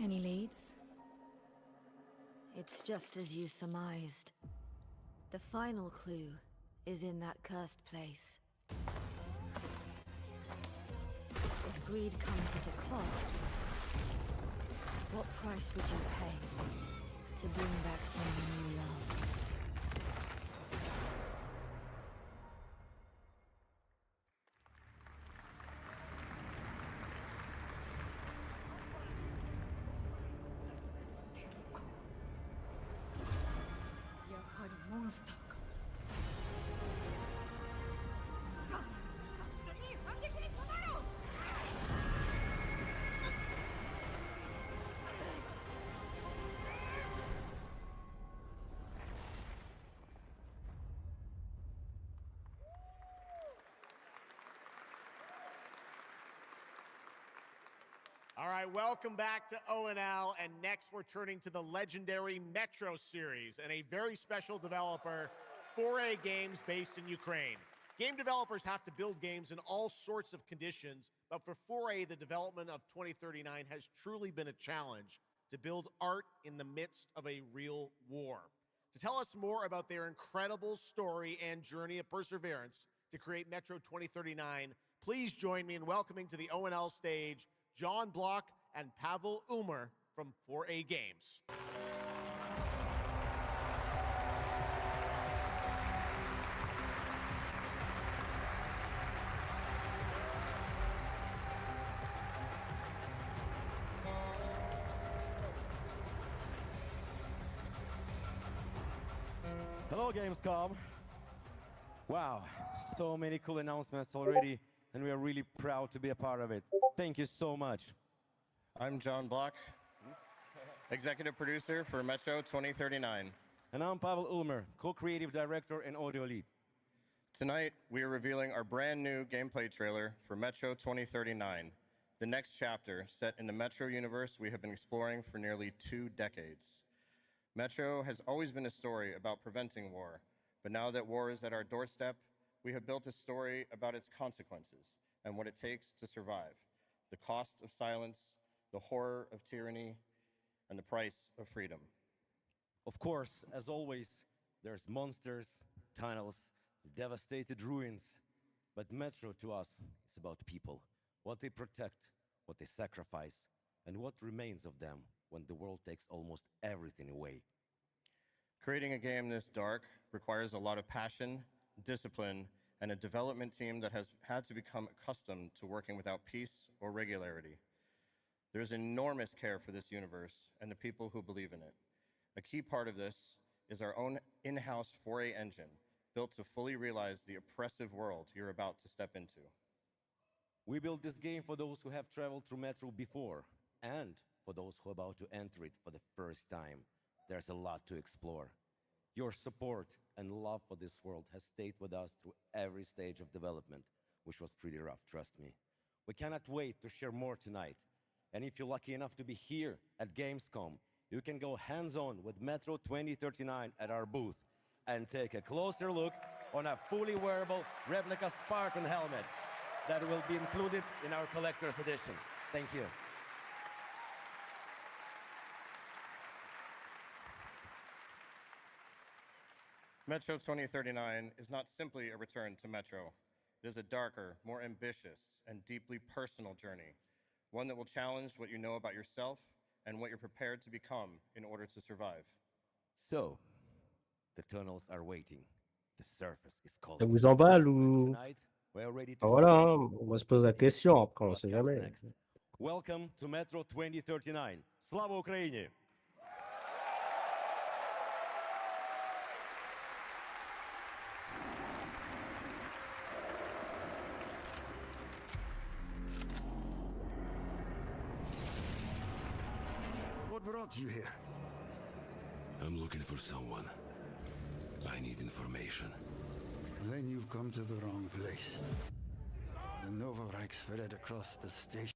Any leads? It's just as you surmised. The final clue is in that cursed place. If greed comes at a cost, what price would you pay to bring back someone you love? All right, welcome back to ONL, and next we're turning to the legendary Metro series and a very special developer, 4A Games, based in Ukraine. Game developers have to build games in all sorts of conditions, but for 4A, the development of 2039 has truly been a challenge to build art in the midst of a real war. To tell us more about their incredible story and journey of perseverance to create Metro 2039, please join me in welcoming to the ONL stage John Block and Pavel Umer from 4A Games. Hello, Gamescom. Wow, so many cool announcements already, and we are really proud to be a part of it. Thank you so much. I'm John Block, executive producer for Metro 2039. And I'm Pavel Ulmer, co-creative director and audio lead. Tonight, we are revealing our brand new gameplay trailer for Metro 2039, the next chapter set in the Metro universe we have been exploring for nearly 2 decades. Metro has always been a story about preventing war, but now that war is at our doorstep, we have built a story about its consequences and what it takes to survive. The cost of silence, the horror of tyranny, and the price of freedom. Of course, as always, there's monsters, tunnels, devastated ruins. But Metro to us is about people, what they protect, what they sacrifice, and what remains of them when the world takes almost everything away. Creating a game this dark requires a lot of passion, discipline, and a development team that has had to become accustomed to working without peace or regularity. There's enormous care for this universe and the people who believe in it. A key part of this is our own in-house foray engine, built to fully realize the oppressive world you're about to step into. We built this game for those who have traveled through Metro before, and for those who are about to enter it for the first time. There's a lot to explore. Your support and love for this world has stayed with us through every stage of development, which was pretty rough, trust me. We cannot wait to share more tonight. And if you're lucky enough to be here at Gamescom, you can go hands-on with Metro 2039 at our booth and take a closer look on a fully wearable replica Spartan helmet that will be included in our collector's edition. Thank you. Metro 2039 is not simply a return to Metro. It is a darker, more ambitious, and deeply personal journey, one that will challenge what you know about yourself and what you're prepared to become in order to survive. So, the tunnels are waiting. The surface is calling. Ça vous emballe ou... Tonight, we're ready to Ah, voilà, hein, on va se poser la question, après on sait jamais. next. Welcome to Metro 2039. Slava Ukraini! What brought you here? I'm looking for someone. I need information. Then you've come to the wrong place. The Novorite spread across the station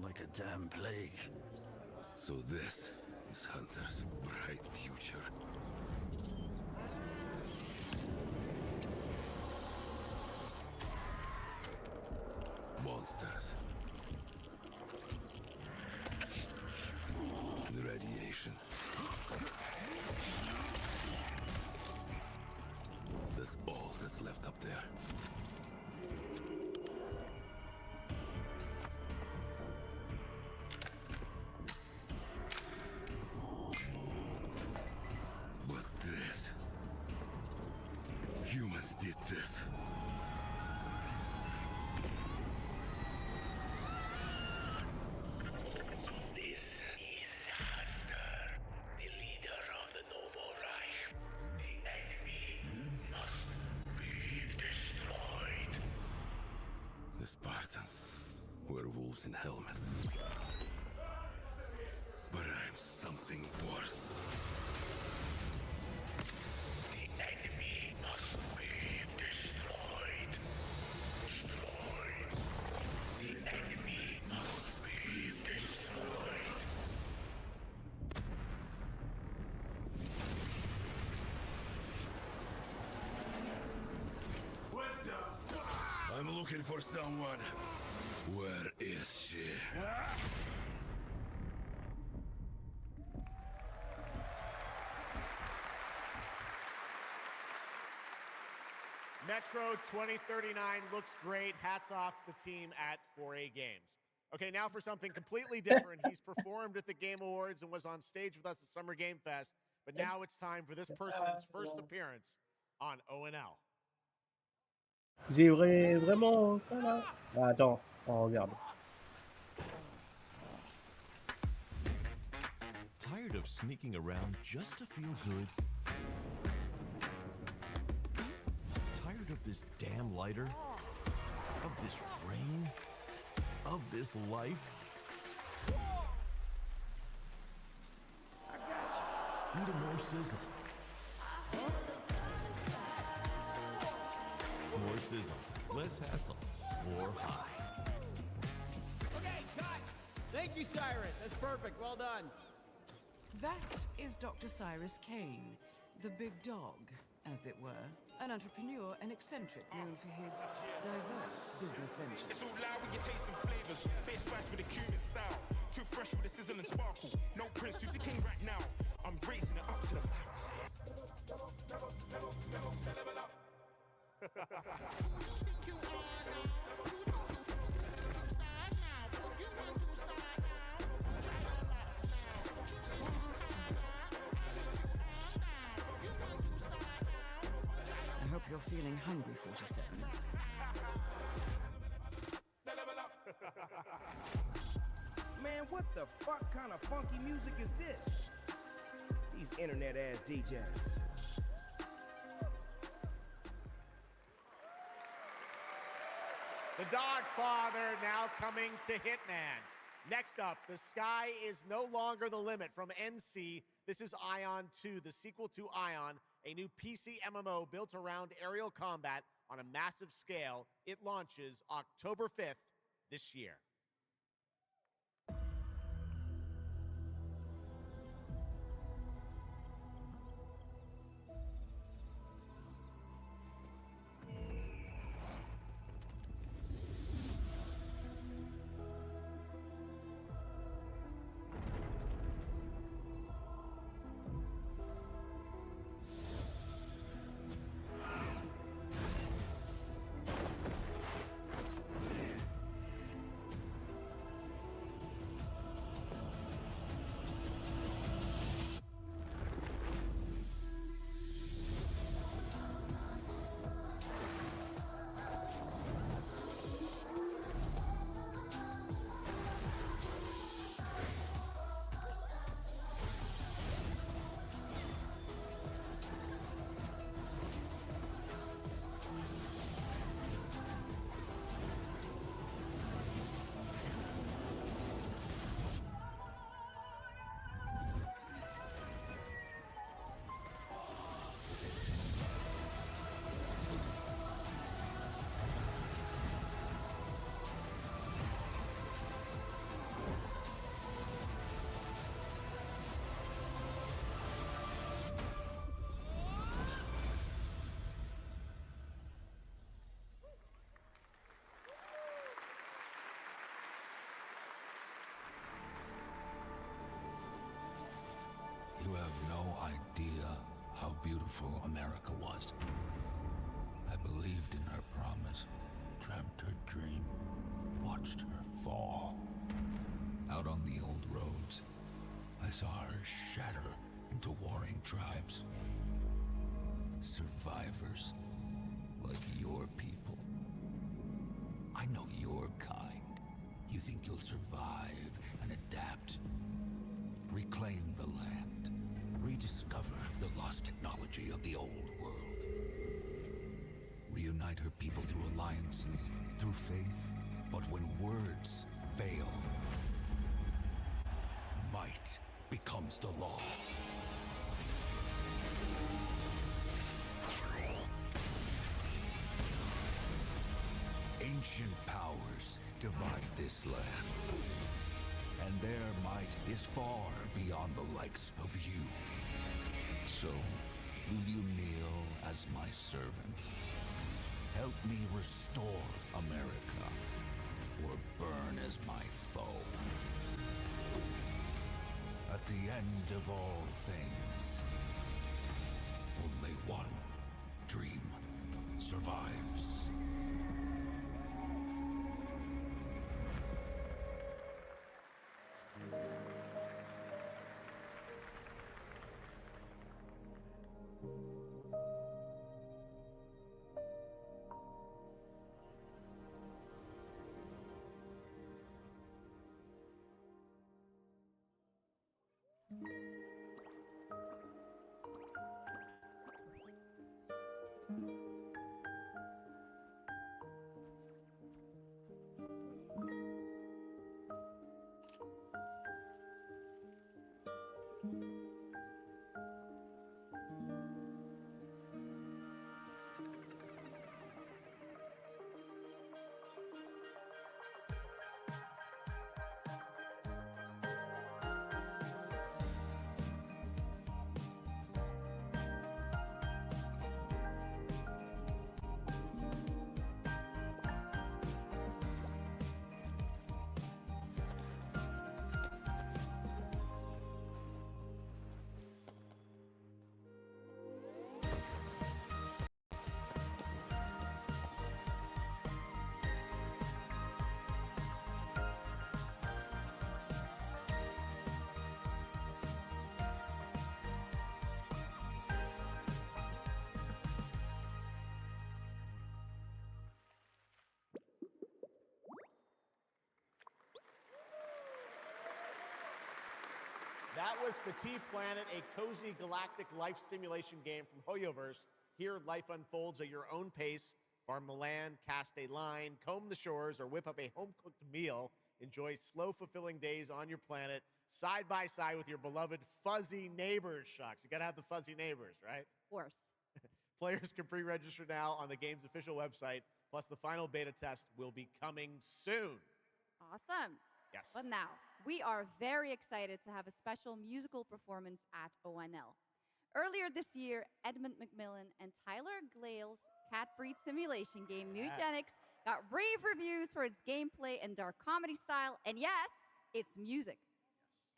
like a damn plague. So this is Hunter's bright future. Monsters. And radiation. That's all that's left up there. But this... humans did this. This is Hunter, the leader of the Novorite. The enemy must be destroyed. The Spartans were wolves in helmets. But I'm something worse. The enemy must be destroyed. Destroyed. The enemy must be destroyed. What the fuck? I'm looking for someone. Where is she? Metro 2039 looks great. Hats off to the team at 4A Games. Okay, now for something completely different. He's performed at the Game Awards and was on stage with us at Summer Game Fest, but now it's time for this person's first appearance on ONL. C'est vrai, vraiment ça là? Ah, attends, on regarde. Tired of sneaking around just to feel good? Tired of this damn lighter? Of this rain? Of this life? Eat a more sizzle. More sizzle, less hassle, more high. Okay, cut! Thank you, Cyrus. That's perfect. Well done. That is Dr. Cyrus Kane, the big dog, as it were. An entrepreneur and eccentric known for his diverse business ventures. It's all loud with your taste and flavors. Face spice with a cumin style. Too fresh with the sizzle and sparkle. No Prince, who's the king right now? I'm raising it up to the max. I hope you're feeling hungry, 47. Man, what the fuck kind of funky music is this? These internet-ass DJs. The Dog Father now coming to Hitman. Next up, the sky is no longer the limit from NC. This is Ion 2, the sequel to Ion, a new PC MMO built around aerial combat on a massive scale. It launches October 5th this year. You have no idea how beautiful America was. I believed in her promise, dreamt her dream, watched her fall. Out on the old roads, I saw her shatter into warring tribes. Survivors, like your people. I know your kind. You think you'll survive and adapt. Reclaim the land. Rediscover the lost technology of the old world. Reunite her people through alliances, through faith. But when words fail, might becomes the law. Ancient powers divide this land, and their might is far beyond the likes of you. So, will you kneel as my servant? Help me restore America, or burn as my foe. At the end of all things, only one dream survives. That was Petit Planet, a cozy galactic life simulation game from Hoyoverse. Here, life unfolds at your own pace. Farm the land, cast a line, comb the shores, or whip up a home-cooked meal. Enjoy slow, fulfilling days on your planet, side by side with your beloved fuzzy neighbors, Shucks. You gotta have the fuzzy neighbors, right? Of course. Players can pre-register now on the game's official website, plus the final beta test will be coming soon. Awesome. Yes. But now, we are very excited to have a special musical performance at ONL. Earlier this year, Edmund McMillan and Tyler Glale's cat breed simulation game, Mugenics, got rave reviews for its gameplay and dark comedy style, and yes, its music.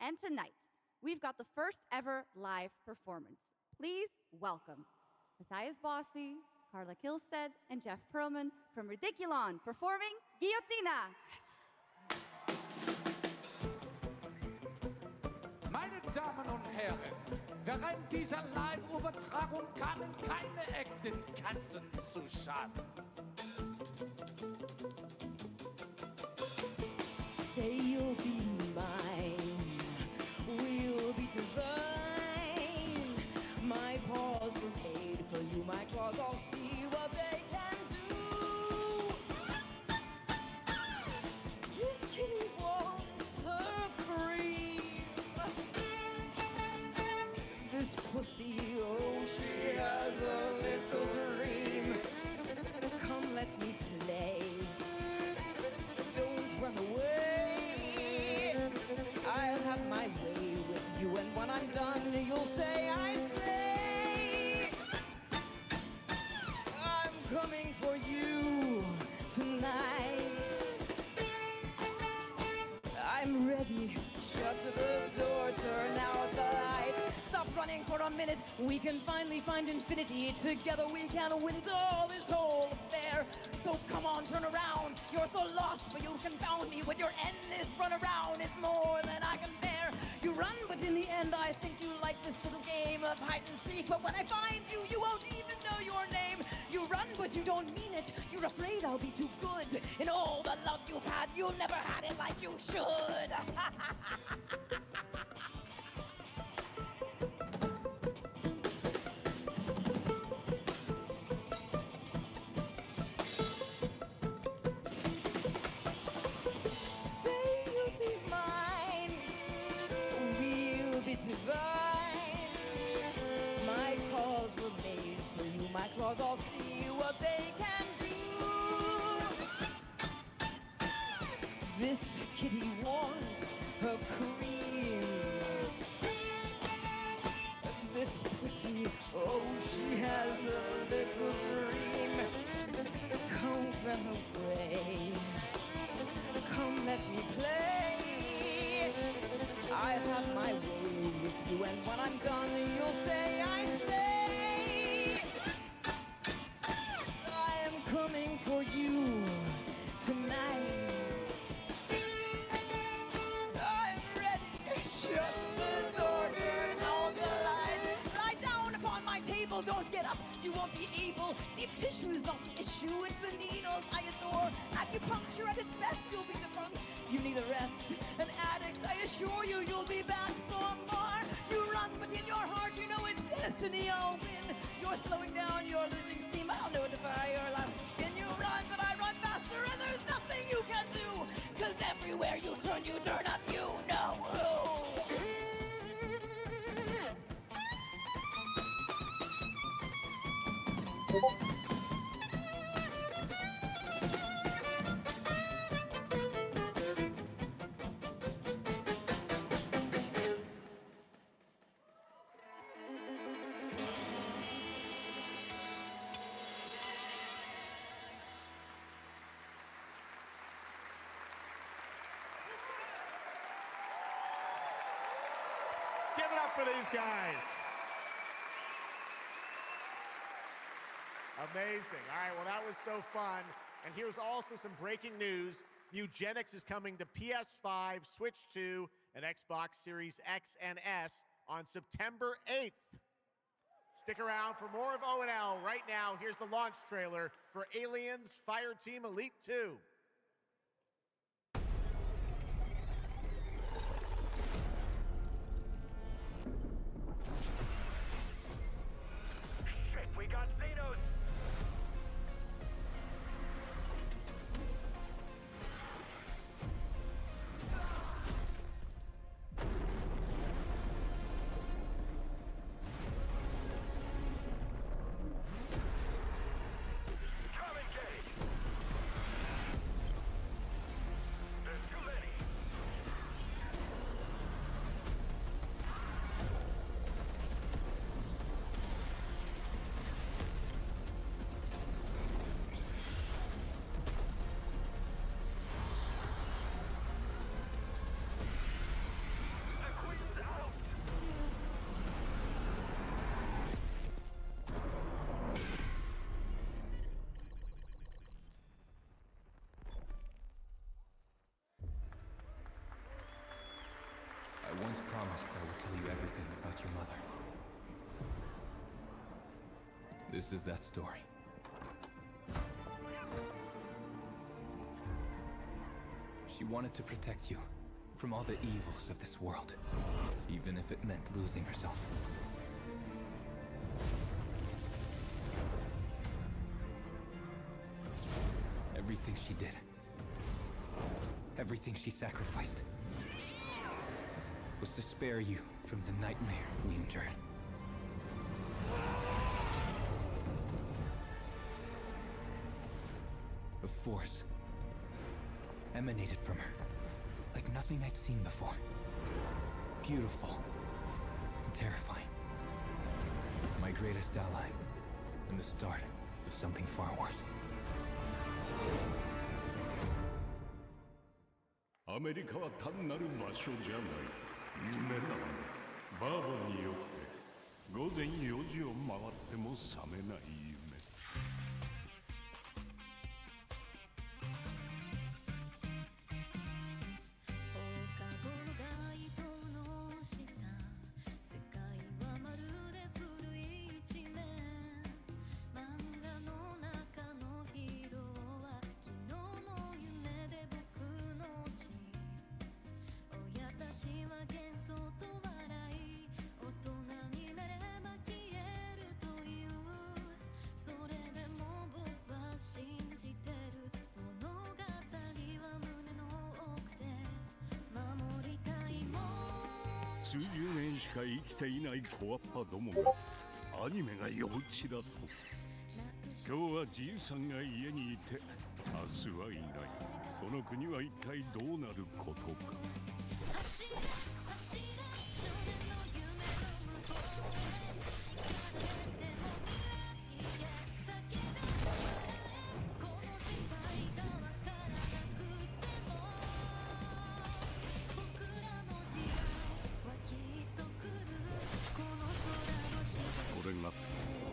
Yes. And tonight, we've got the first ever live performance. Please welcome Matthias Bossi, Carla Kilstead, and Jeff Perlman from Ridiculon performing Guillotina. Meine Damen und Herren, während dieser Live-Übertragung kamen keine echten Katzen zu Schaden. Say you'll be mine, we'll be divine. My paws were made for you, my claws all see what they can do. This kitty wants her cream. This pussy, oh, she has a little dream. Come, let me play. Don't run away. I'll have my way with you, and when I'm done, you'll say I slay. I'm coming for you tonight. I'm ready. Shut the door, turn out the light. Stop running for a minute. We can finally find infinity. Together we can win all this whole affair. So come on, turn around. You're so lost, but you confound me with your endless run around. It's more than I can bear. You run, but in the end, I think you like this little game of hide and seek. But when I find you, you won't even know your name. You run, but you don't mean it. You're afraid I'll be too good. In all the love you've had, you never had it like you should. Divine. My claws were made for you. My claws all see what they can do. This kitty wants her cream. This pussy, oh, she has a little dream. Come run away. Come let me play. I'll have my way with you, and when I'm done, you'll say I slay. I am coming for you tonight. I'm ready. Shut the door, turn out the lights. Lie down upon my table, don't get up. You won't be able. Deep tissue is not the issue, it's the needles I adore. Acupuncture at its best, you'll be defunct. You need a rest, an addict, I assure you, you'll be back for more. You run, but in your heart, you know it's destiny, I'll win. You're slowing down, you're losing steam, I'll notify your last. Can you run, but I run faster, and there's nothing you can do. Cause everywhere you turn up, you know who. Give it up for these guys. Amazing. All right, well, that was so fun. And here's also some breaking news. Mugenics is coming to PS5, Switch 2, and Xbox Series X and S on September 8th. Stick around for more of ONL. Right now, here's the launch trailer for Aliens Fireteam Elite 2. I once promised I would tell you everything about your mother. This is that story. She wanted to protect you from all the evils of this world, even if it meant losing herself. Everything she did, everything she sacrificed, was to spare you from the nightmare we endured. A force emanated from her, like nothing I'd seen before. Beautiful and terrifying. My greatest ally, and the start of something far worse. アメリカは単なる場所じゃない。夢なの。バーボンによって午前4時を回っても覚めない夢。数十年しか生きていない小アッパどもがアニメが幼稚だと。今日はじいさんが家にいて明日はいない。この国は一体どうなることか。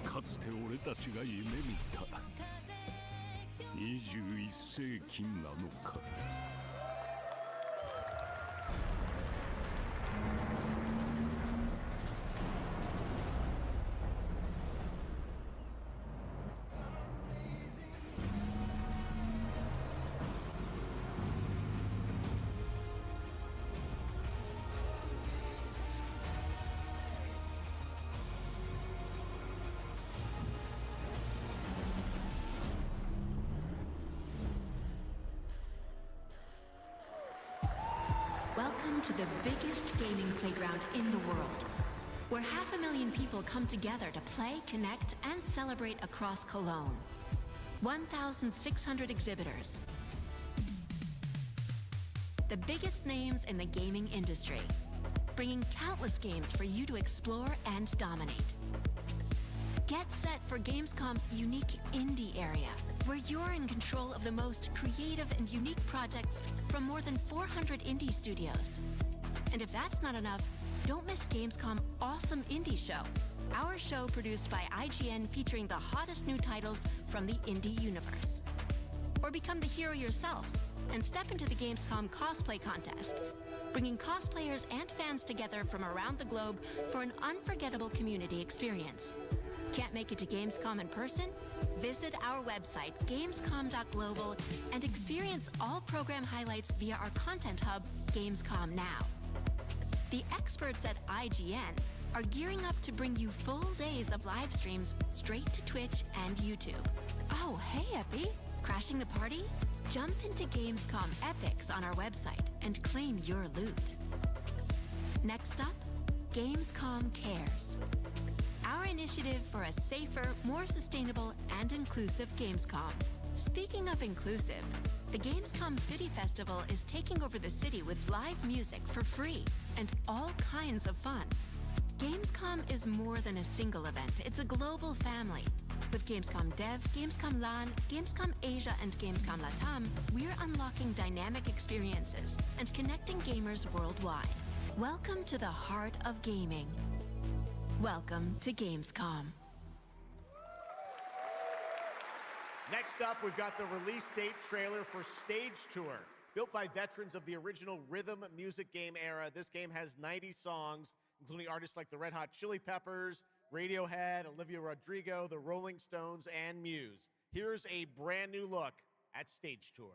かつて俺たちが夢見た21世紀なのか。Welcome to the biggest gaming playground in the world, where 500,000 people come together to play, connect, and celebrate across Cologne. 1,600 exhibitors. The biggest names in the gaming industry, bringing countless games for you to explore and dominate. Get set for Gamescom's unique indie area, where you're in control of the most creative and unique projects from more than 400 indie studios. And if that's not enough, don't miss Gamescom Awesome Indie Show, our show produced by IGN featuring the hottest new titles from the indie universe. Or become the hero yourself and step into the Gamescom cosplay contest, bringing cosplayers and fans together from around the globe for an unforgettable community experience. Can't make it to Gamescom in person? Visit our website, gamescom.global, and experience all program highlights via our content hub, Gamescom Now. The experts at IGN are gearing up to bring you full days of live streams straight to Twitch and YouTube. Oh, hey, Epi! Crashing the party? Jump into Gamescom Epics on our website and claim your loot. Next up, Gamescom Cares, our initiative for a safer, more sustainable, and inclusive Gamescom. Speaking of inclusive, the Gamescom City Festival is taking over the city with live music for free and all kinds of fun. Gamescom is more than a single event, it's a global family. With Gamescom Dev, Gamescom LAN, Gamescom Asia, and Gamescom Latam, we're unlocking dynamic experiences and connecting gamers worldwide. Welcome to the heart of gaming. Welcome to Gamescom. Next up, we've got the release date trailer for Stage Tour. Built by veterans of the original rhythm music game era, this game has 90 songs, including artists like the Red Hot Chili Peppers, Radiohead, Olivia Rodrigo, the Rolling Stones, and Muse. Here's a brand new look at Stage Tour.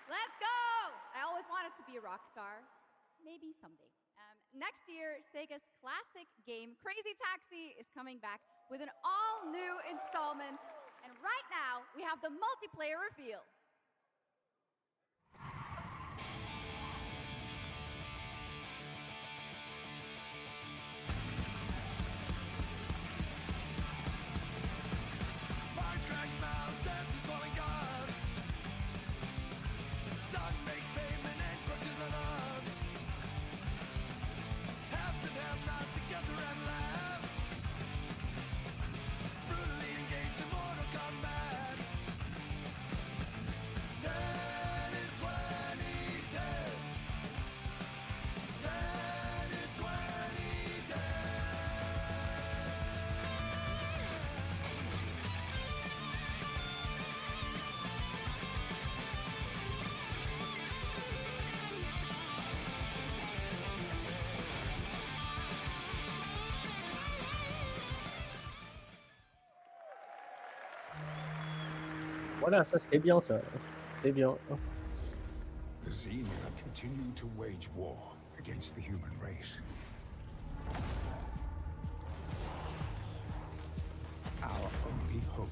Let's go! I always wanted to be a rock star. Maybe someday. Next year, Sega's classic game, Crazy Taxi, is coming back with an all-new installment. And right now, we have the multiplayer reveal. Voilà, ça c'était bien, ça. C'était bien. The Xenia continue to wage war against the human race. Our only hope,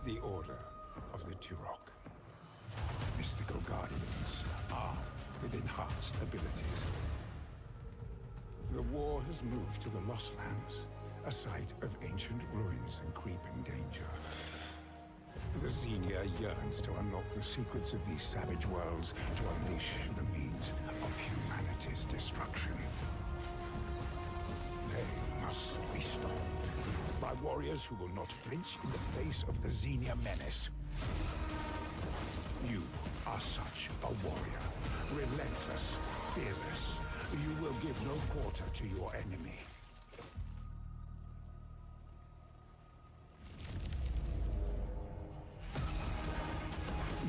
the Order of the Turok. Mystical guardians armed with enhanced abilities. The war has moved to the Lost Lands, a site of ancient ruins and creeping danger. The Xenia yearns to unlock the secrets of these savage worlds to unleash the means of humanity's destruction. They must be stopped by warriors who will not flinch in the face of the Xenia menace. You are such a warrior, relentless, fearless. You will give no quarter to your enemy.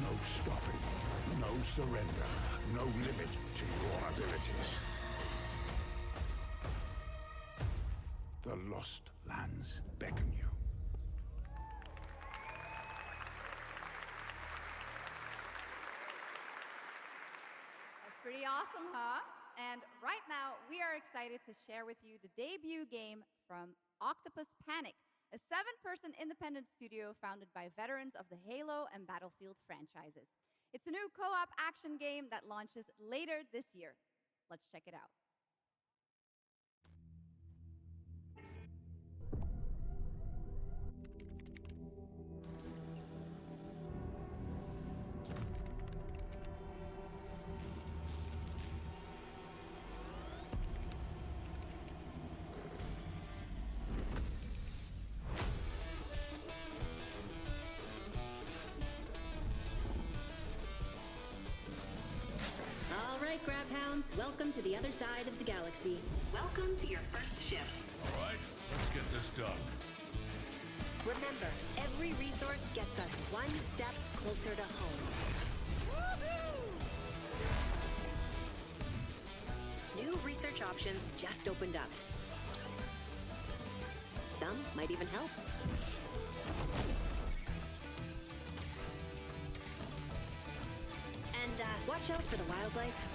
No stopping, no surrender, no limit to your abilities. The Lost Lands beckon you. That's pretty awesome, huh? And right now, we are excited to share with you the debut game from Octopus Panic, a 7-person independent studio founded by veterans of the Halo and Battlefield franchises. It's a new co-op action game that launches later this year. Let's check it out. announce welcome to the other side of the galaxy. Welcome to your first shift. All right, let's get this done. Remember, every resource gets us one step closer to home. New research options just opened up. Some might even help. And watch out for the wildlife.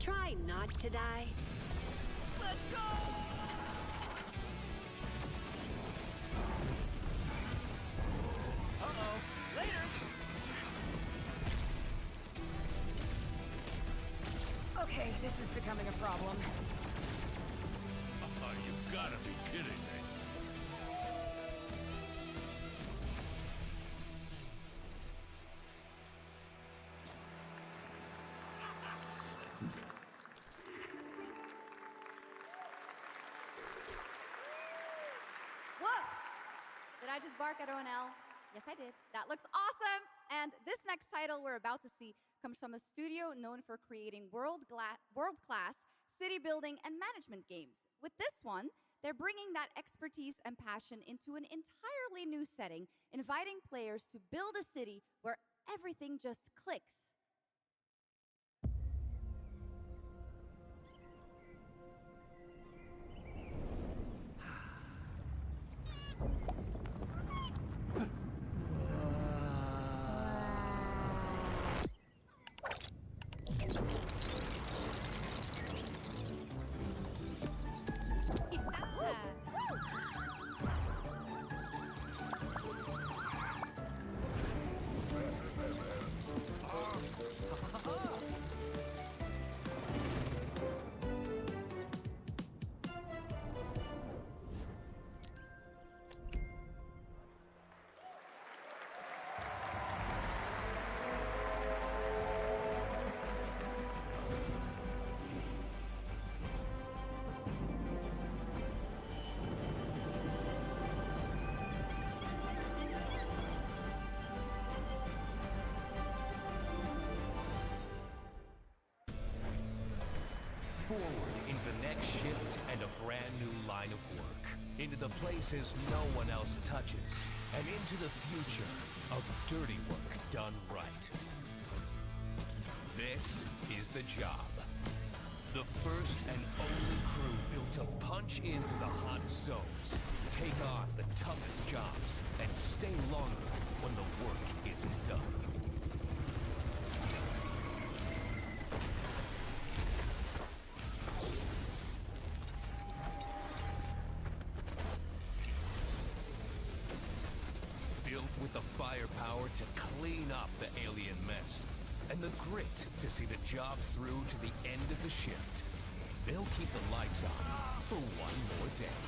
Try not to die. Let's go! Uh-oh. Later! Okay, this is becoming a problem. You gotta be kidding me. Woof! Did I just bark at ONL? Yes, I did. That looks awesome! And this next title we're about to see comes from a studio known for creating world-class city building and management games. With this one, they're bringing that expertise and passion into an entirely new setting, inviting players to build a city where everything just clicks. Forward into the next shift and a brand new line of work. Into the places no one else touches. And into the future of dirty work done right. This is the job. The first and only crew built to punch into the hottest zones, take on the toughest jobs, and stay longer when the work isn't done. With the firepower to clean up the alien mess, and the grit to see the job through to the end of the shift, they'll keep the lights on for one more day.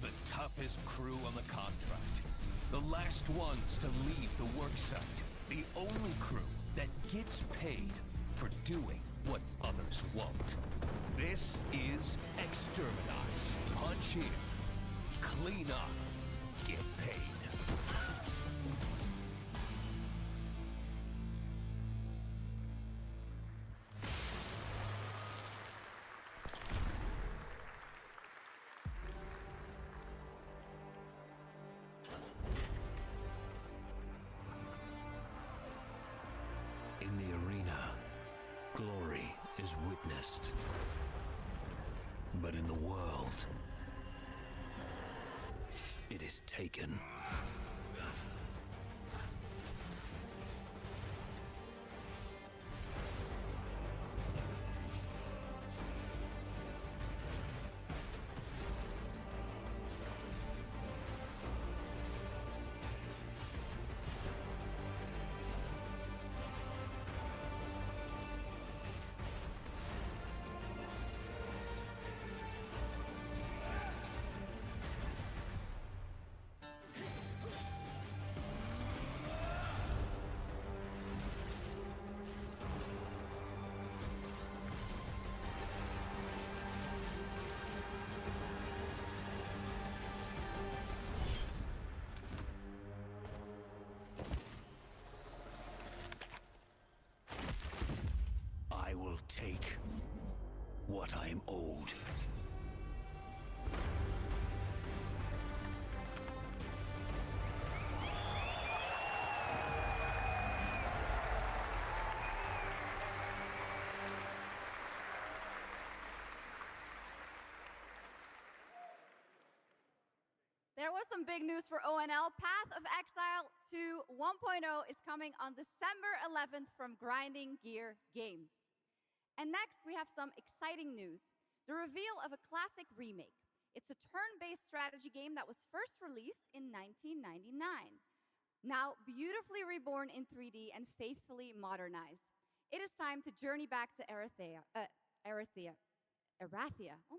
The toughest crew on the contract, the last ones to leave the work site, the only crew that gets paid for doing what others won't. This is Exterminats. Punch in, clean up, get paid. In the arena, glory is witnessed. But in the world, it is taken. what I'm owed. There was some big news for ONL. Path of Exile 2 1.0 is coming on December 11th from Grinding Gear Games. And next, we have some exciting news. The reveal of a classic remake. It's a turn-based strategy game that was first released in 1999. Now, beautifully reborn in 3D and faithfully modernized. It is time to journey back to Erathia. Oh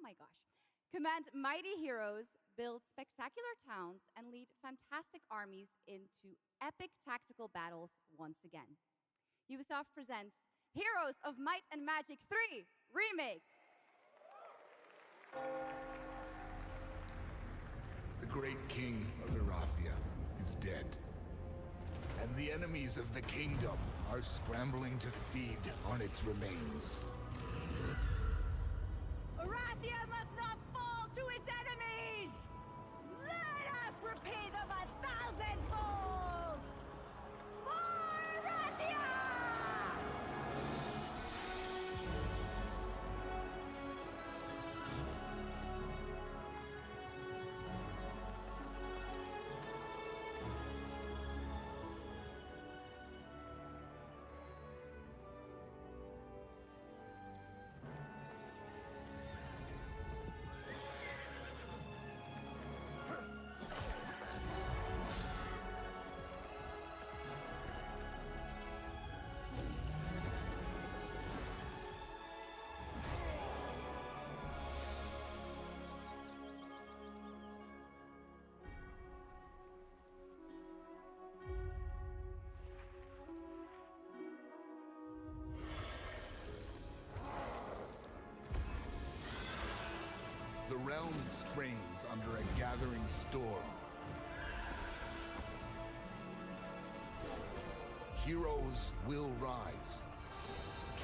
my gosh. Command mighty heroes, build spectacular towns, and lead fantastic armies into epic tactical battles once again. Ubisoft presents Heroes of Might and Magic 3 Remake. The great king of Erathia is dead, and the enemies of the kingdom are scrambling to feed on its remains. Erathia must not fall to its enemies! Let us repay them 1,000-fold! For Erathia! The realm strains under a gathering storm. Heroes will rise.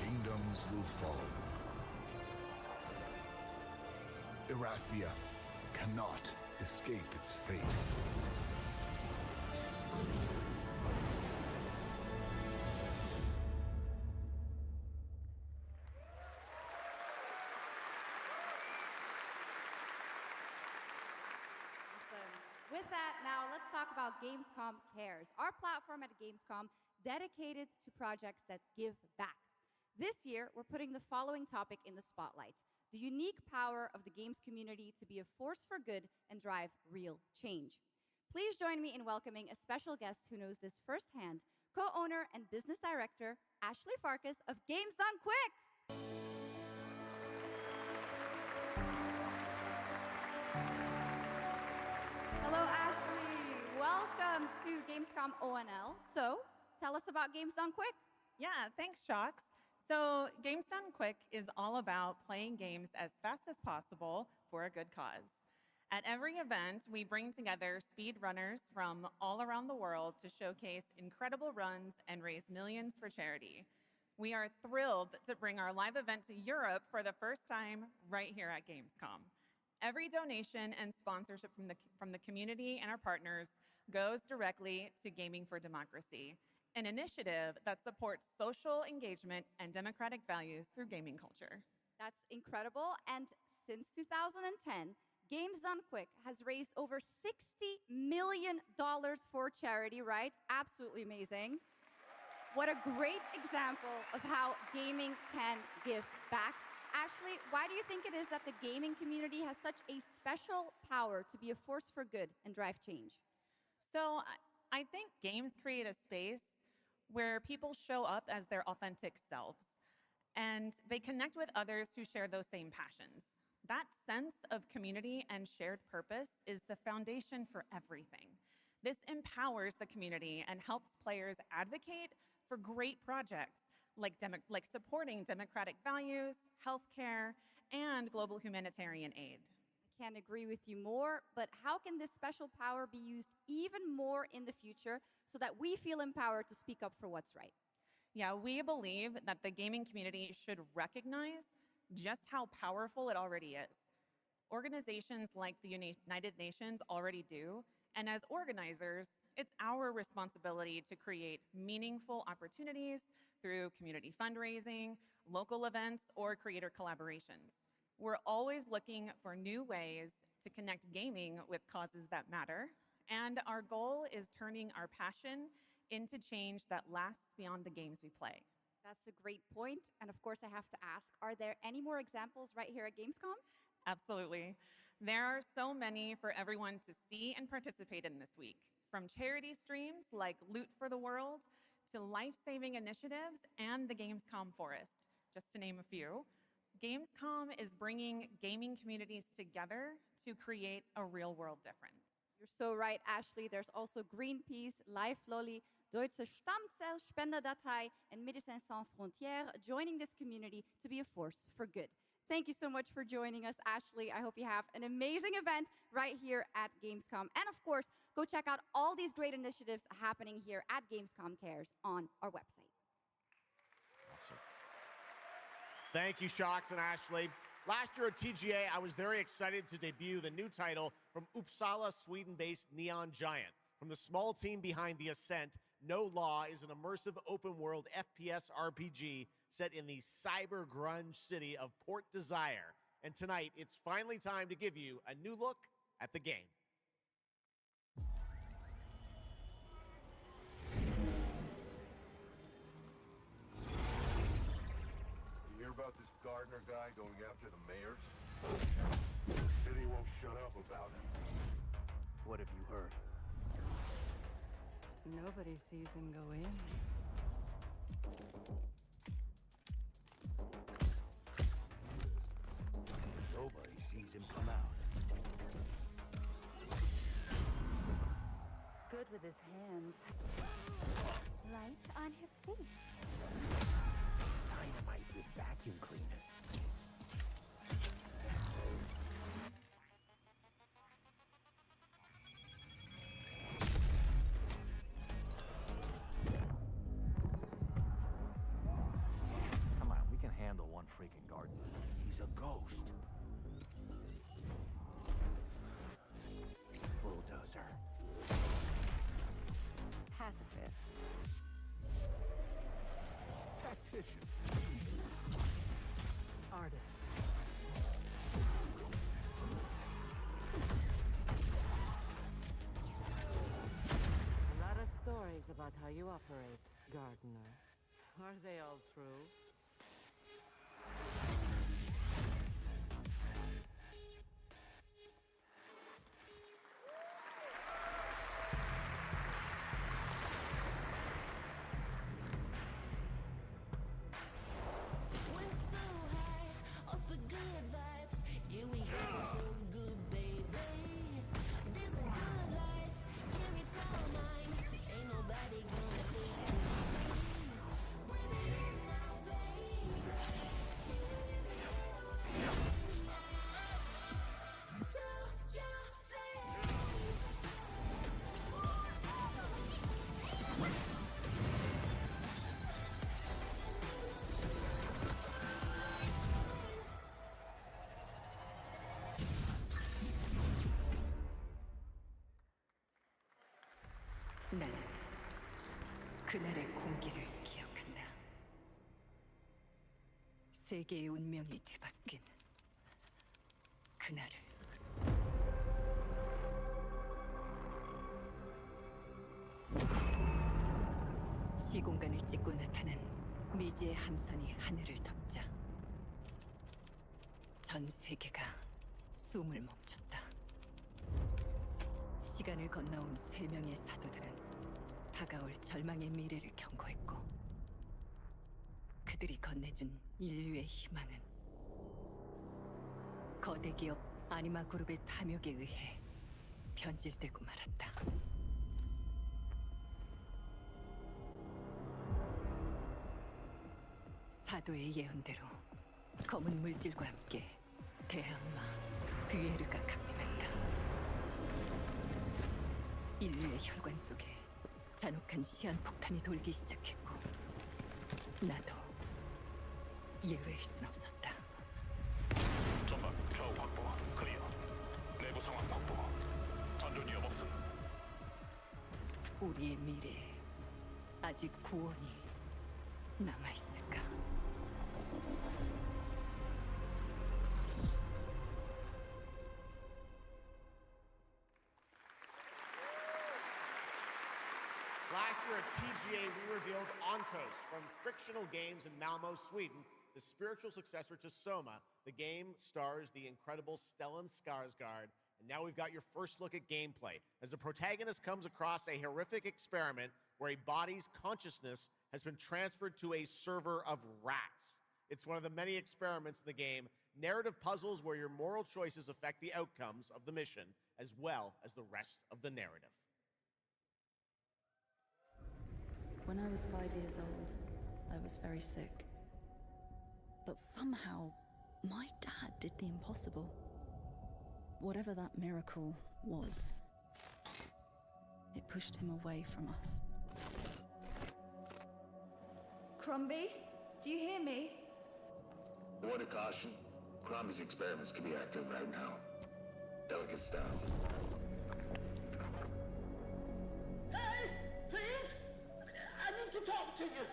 Kingdoms will fall. Erathia cannot escape its fate. With that, now let's talk about Gamescom Cares, our platform at Gamescom dedicated to projects that give back. This year, we're putting the following topic in the spotlight: the unique power of the games community to be a force for good and drive real change. Please join me in welcoming a special guest who knows this firsthand, co-owner and business director, Ashley Farkas of Games Done Quick. Hello, Ashley. Welcome to Gamescom ONL. So, tell us about Games Done Quick. Yeah, thanks, Shox. So, Games Done Quick is all about playing games as fast as possible for a good cause. At every event, we bring together speedrunners from all around the world to showcase incredible runs and raise millions for charity. We are thrilled to bring our live event to Europe for the first time right here at Gamescom. Every donation and sponsorship from the community and our partners goes directly to Gaming for Democracy, an initiative that supports social engagement and democratic values through gaming culture. That's incredible. And since 2010, Games Done Quick has raised over $60 million for charity, right? Absolutely amazing. What a great example of how gaming can give back. Ashley, why do you think it is that the gaming community has such a special power to be a force for good and drive change? So I think games create a space where people show up as their authentic selves, and they connect with others who share those same passions. That sense of community and shared purpose is the foundation for everything. This empowers the community and helps players advocate for great projects like supporting democratic values, healthcare, and global humanitarian aid. I can't agree with you more, but how can this special power be used even more in the future so that we feel empowered to speak up for what's right? Yeah, we believe that the gaming community should recognize just how powerful it already is. Organizations like the United Nations already do, and as organizers, it's our responsibility to create meaningful opportunities through community fundraising, local events, or creator collaborations. We're always looking for new ways to connect gaming with causes that matter, and our goal is turning our passion into change that lasts beyond the games we play. That's a great point. And of course, I have to ask, are there any more examples right here at Gamescom? Absolutely. There are so many for everyone to see and participate in this week, from charity streams like Loot for the World to life-saving initiatives and the Gamescom Forest, just to name a few. Gamescom is bringing gaming communities together to create a real-world difference. You're so right, Ashley. There's also Greenpeace, Life Lolly, Deutsche Stammzellspenderdatei, and Médecins Sans Frontières joining this community to be a force for good. Thank you so much for joining us, Ashley. I hope you have an amazing event right here at Gamescom. And of course, go check out all these great initiatives happening here at Gamescom Cares on our website. Awesome. Thank you, Shocks and Ashley. Last year at TGA, I was very excited to debut the new title from Uppsala, Sweden-based Neon Giant. From the small team behind The Ascent, No Law is an immersive open-world FPS RPG set in the cyber grunge city of Port Desire. And tonight, it's finally time to give you a new look at the game. You hear about this Gardner guy going after the mayors? The city won't shut up about it. What have you heard? Nobody sees him go in. Nobody sees him come out. Good with his hands. Light on his feet. Dynamite with vacuum cleaners. Come on, we can handle one freaking gardener. He's a ghost. Bulldozer. Pacifist. Tactician. Artist. A lot of stories about how you operate, Gardener. Are they all true? 나는 그날의 공기를 기억한다. 세계의 운명이 뒤바뀐 그날을. 시공간을 찍고 나타난 미지의 함선이 하늘을 덮자 전 세계가 숨을 멈췄다. 시간을 건너온 세 명의 사도들은 다가올 절망의 미래를 경고했고, 그들이 건네준 인류의 희망은 거대 기업 아니마 그룹의 탐욕에 의해 변질되고 말았다. 사도의 예언대로 검은 물질과 함께 대항마 뷰에르가 강림했다. 인류의 혈관 속에 잔혹한 시한폭탄이 돌기 시작했고, 나도 예외일 순 없었다. 우리의 미래에 아직 구원이 남아있을까? Last year at TGA, we revealed Ontos from Frictional Games in Malmö, Sweden, the spiritual successor to Soma. The game stars the incredible Stellan Skarsgård, and now we've got your first look at gameplay as the protagonist comes across a horrific experiment where a body's consciousness has been transferred to a server of rats. It's one of the many experiments in the game, narrative puzzles where your moral choices affect the outcomes of the mission, as well as the rest of the narrative. When I was 5 years old, I was very sick. But somehow, my dad did the impossible. Whatever that miracle was, it pushed him away from us. Crumby, do you hear me? Word of caution, Crombie's experiments can be active right now. Delegates down. Hey, please! I need to talk to you.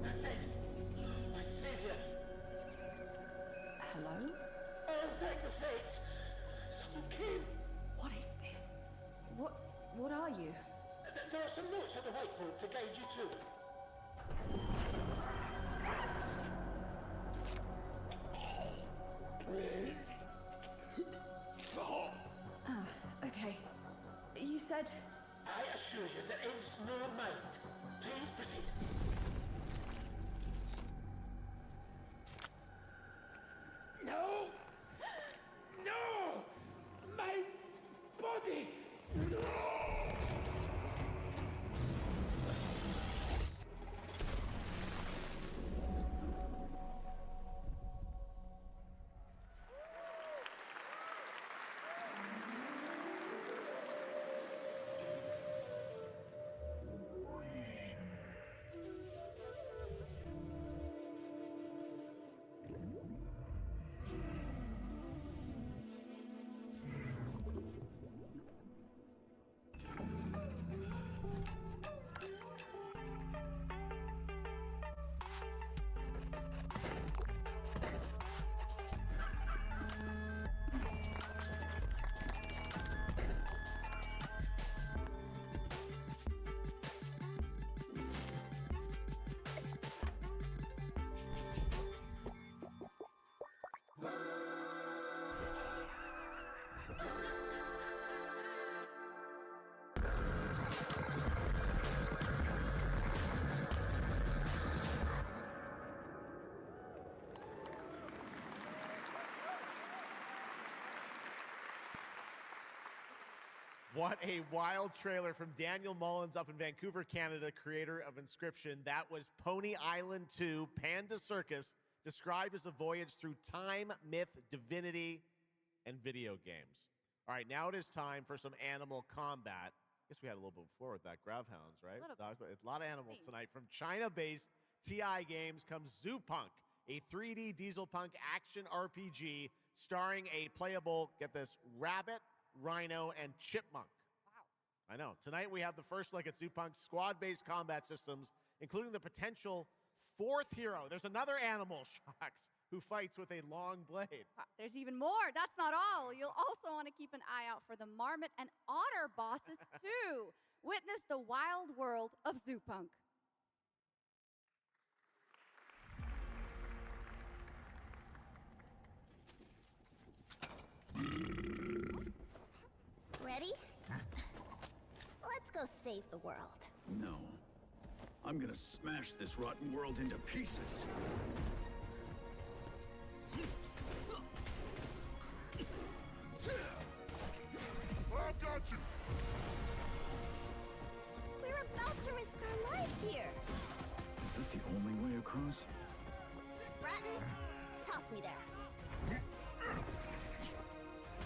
That's it. My savior. Hello? Oh, thank the fates. Someone came. What is this? What are you? There are some notes on the whiteboard to guide you to it. Okay. You said... I assure you there is no mind. Please proceed. No! No! My body! No! What a wild trailer from Daniel Mullins up in Vancouver, Canada, creator of Inscription. That was Pony Island 2, Panda Circus, described as a voyage through time, myth, divinity, and video games. All right, now it is time for some animal combat. I guess we had a little bit before with that. Gravhounds, right? A lot of animals tonight. From China-based TI Games comes Zoopunk, a 3D diesel punk action RPG starring a playable, get this, rabbit, rhino, and chipmunk. Wow. I know. Tonight we have the first look at Zoopunk's squad-based combat systems, including the potential fourth hero. There's another animal, Shocks, who fights with a long blade. There's even more. That's not all. You'll also want to keep an eye out for the marmot and otter bosses, too. Witness the wild world of Zoopunk. Ready? Let's go save the world. No. I'm gonna smash this rotten world into pieces. I've got you! We're about to risk our lives here. Is this the only way across? Bratton, toss me there.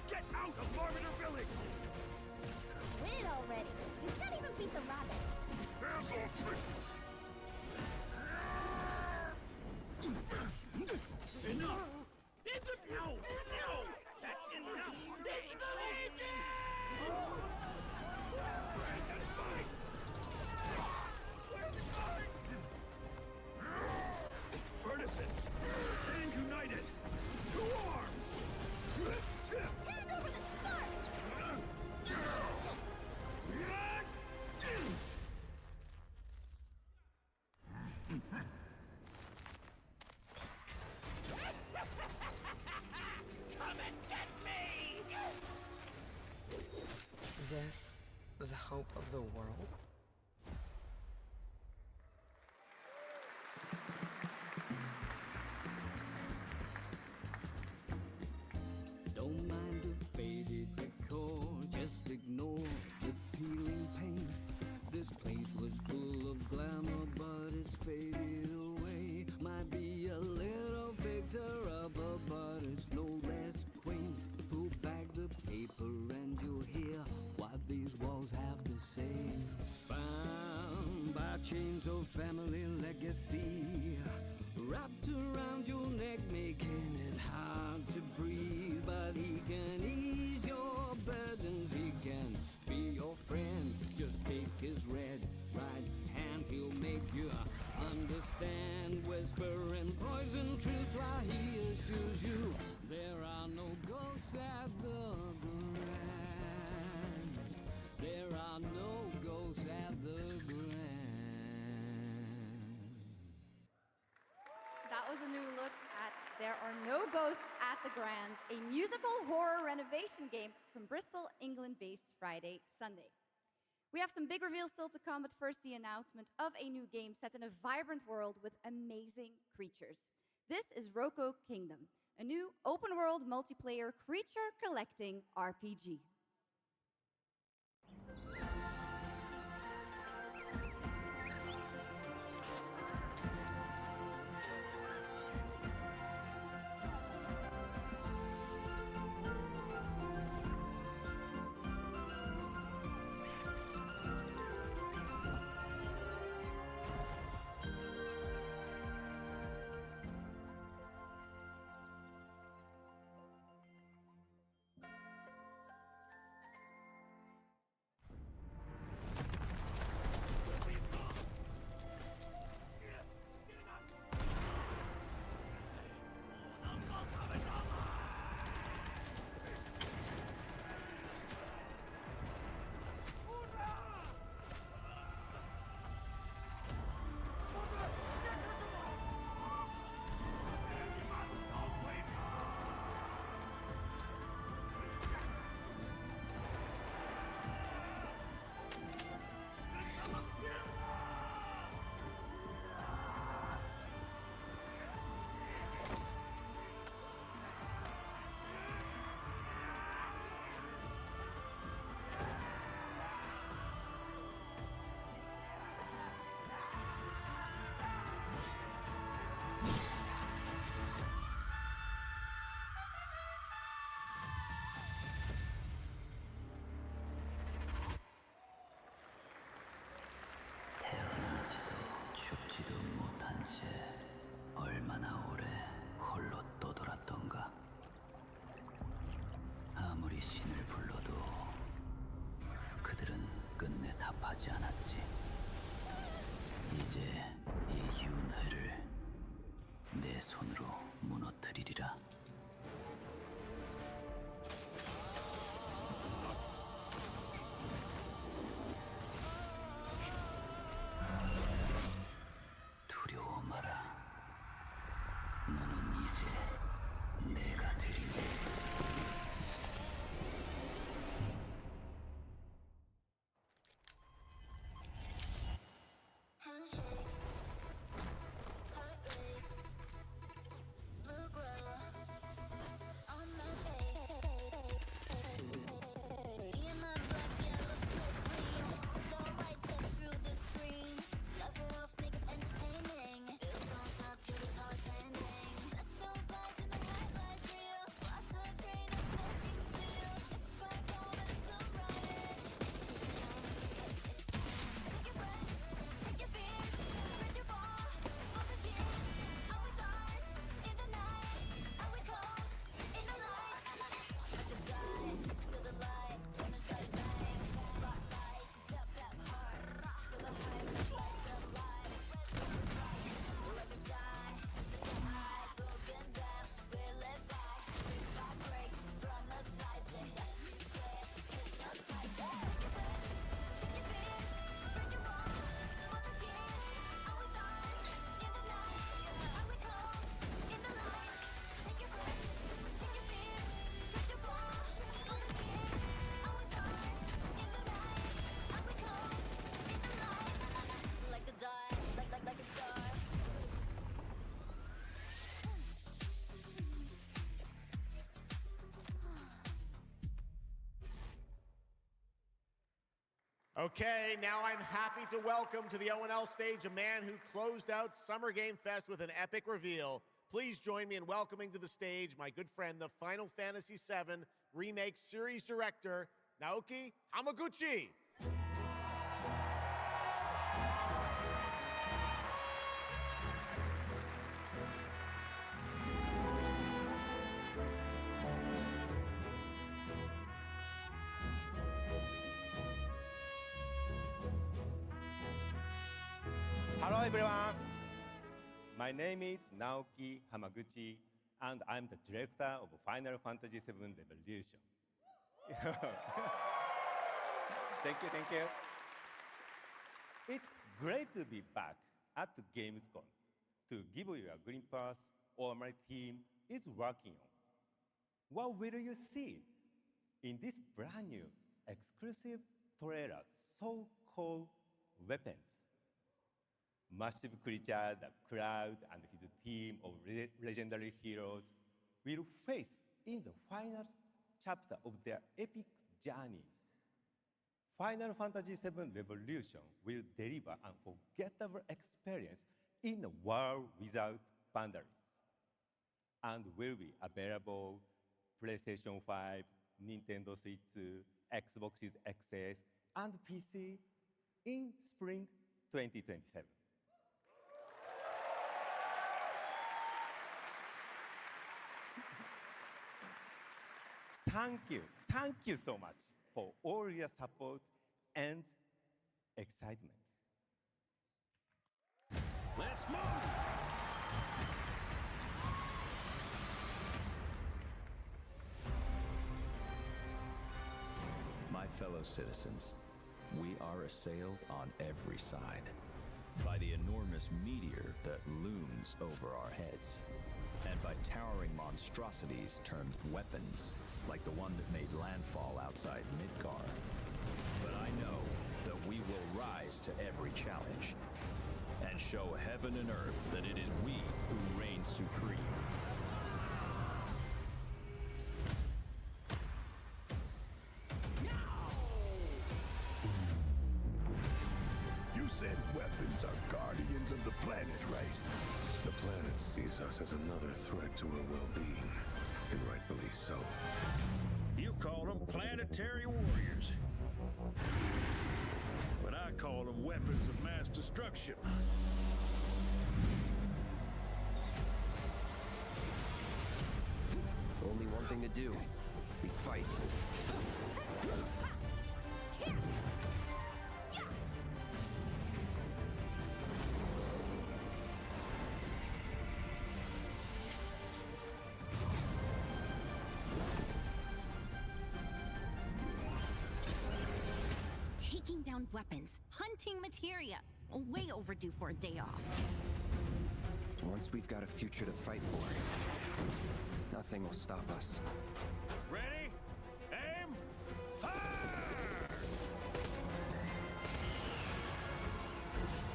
Get out of Marviner Village! Quit already. You can't even beat the rabbits. Hands off, Tracy! Enough! It's a no! No! this the hope of the world? Don't mind the faded decor, just ignore the peeling paint. This place was full of glamour, but it's faded away. Might be a little fixer-upper, but it's no less quaint. Pull back the paper and you'll hear what these walls have to say. Bound by chains of family legacy, wrapped around your neck, making it hard to breathe. But he can ease your burdens, he can be your friend. Just take his right hand, he'll make you understand. Whisper and poison truth while he assures you there are no ghosts at the grand. There are no ghosts at the grand. That was a new look at There Are No Ghosts at the Grand, a musical horror renovation game from Bristol, England-based Friday Sunday. We have some big reveals still to come, but first the announcement of a new game set in a vibrant world with amazing creatures. This is Roko Kingdom, a new open-world multiplayer creature collecting RPG. 춥지도 못한 채 얼마나 오래 홀로 떠돌았던가. 아무리 신을 불러도 그들은 끝내 답하지 않았지. 이제 이 윤회를 내 손으로 무너뜨리리라. 두려워 마라. 너는 이제 내가 되리니. Handshake, heart race, blue glow. Okay, now I'm happy to welcome to the O&L stage a man who closed out Summer Game Fest with an epic reveal. Please join me in welcoming to the stage my good friend, the Final Fantasy VII Remake Series Director, Naoki Hamaguchi. Hello everyone, my name is Naoki Hamaguchi and I'm the director of Final Fantasy VII Revolution. Thank you. It's great to be back at Gamescom to give you a glimpse of what my team is working on. What will you see in this brand new exclusive trailer so-called Weapons? Massive creature, the Cloud and his team of legendary heroes will face in the final chapter of their epic journey. Final Fantasy VII Revolution will deliver an unforgettable experience in a world without boundaries and will be available PlayStation 5, Nintendo Switch, Xbox XS, and PC in spring 2027. Thank you so much for all your support and excitement. Let's move! My fellow citizens, we are assailed on every side by the enormous meteor that looms over our heads, and by towering monstrosities termed weapons, like the one that made landfall outside Midgar. But I know that we will rise to every challenge and show heaven and earth that it is we who reign supreme. You said weapons are guardians of the planet, right? The planet sees us as another threat to our well-being, and rightfully so. You call them planetary warriors, but I call them weapons of mass destruction. Only one thing to do. We fight. Taking down weapons, hunting materia. Way overdue for a day off. Once we've got a future to fight for, nothing will stop us. Ready? Aim! Fire!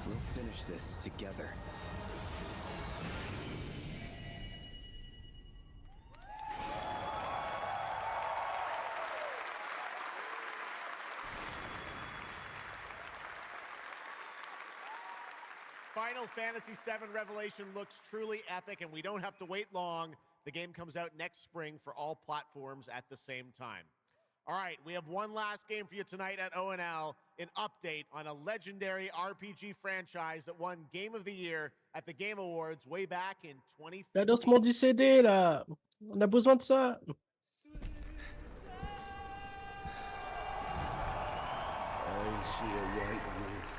We'll finish this together. Final Fantasy VII Revelation looks truly epic, and we don't have to wait long. The game comes out next spring for all platforms at the same time. All right, we have one last game for you tonight at O&L, an update on a legendary RPG franchise that won Game of the Year at the Game Awards way back in 2015. Lancement du CD, là. On a besoin de ça. I see a white wolf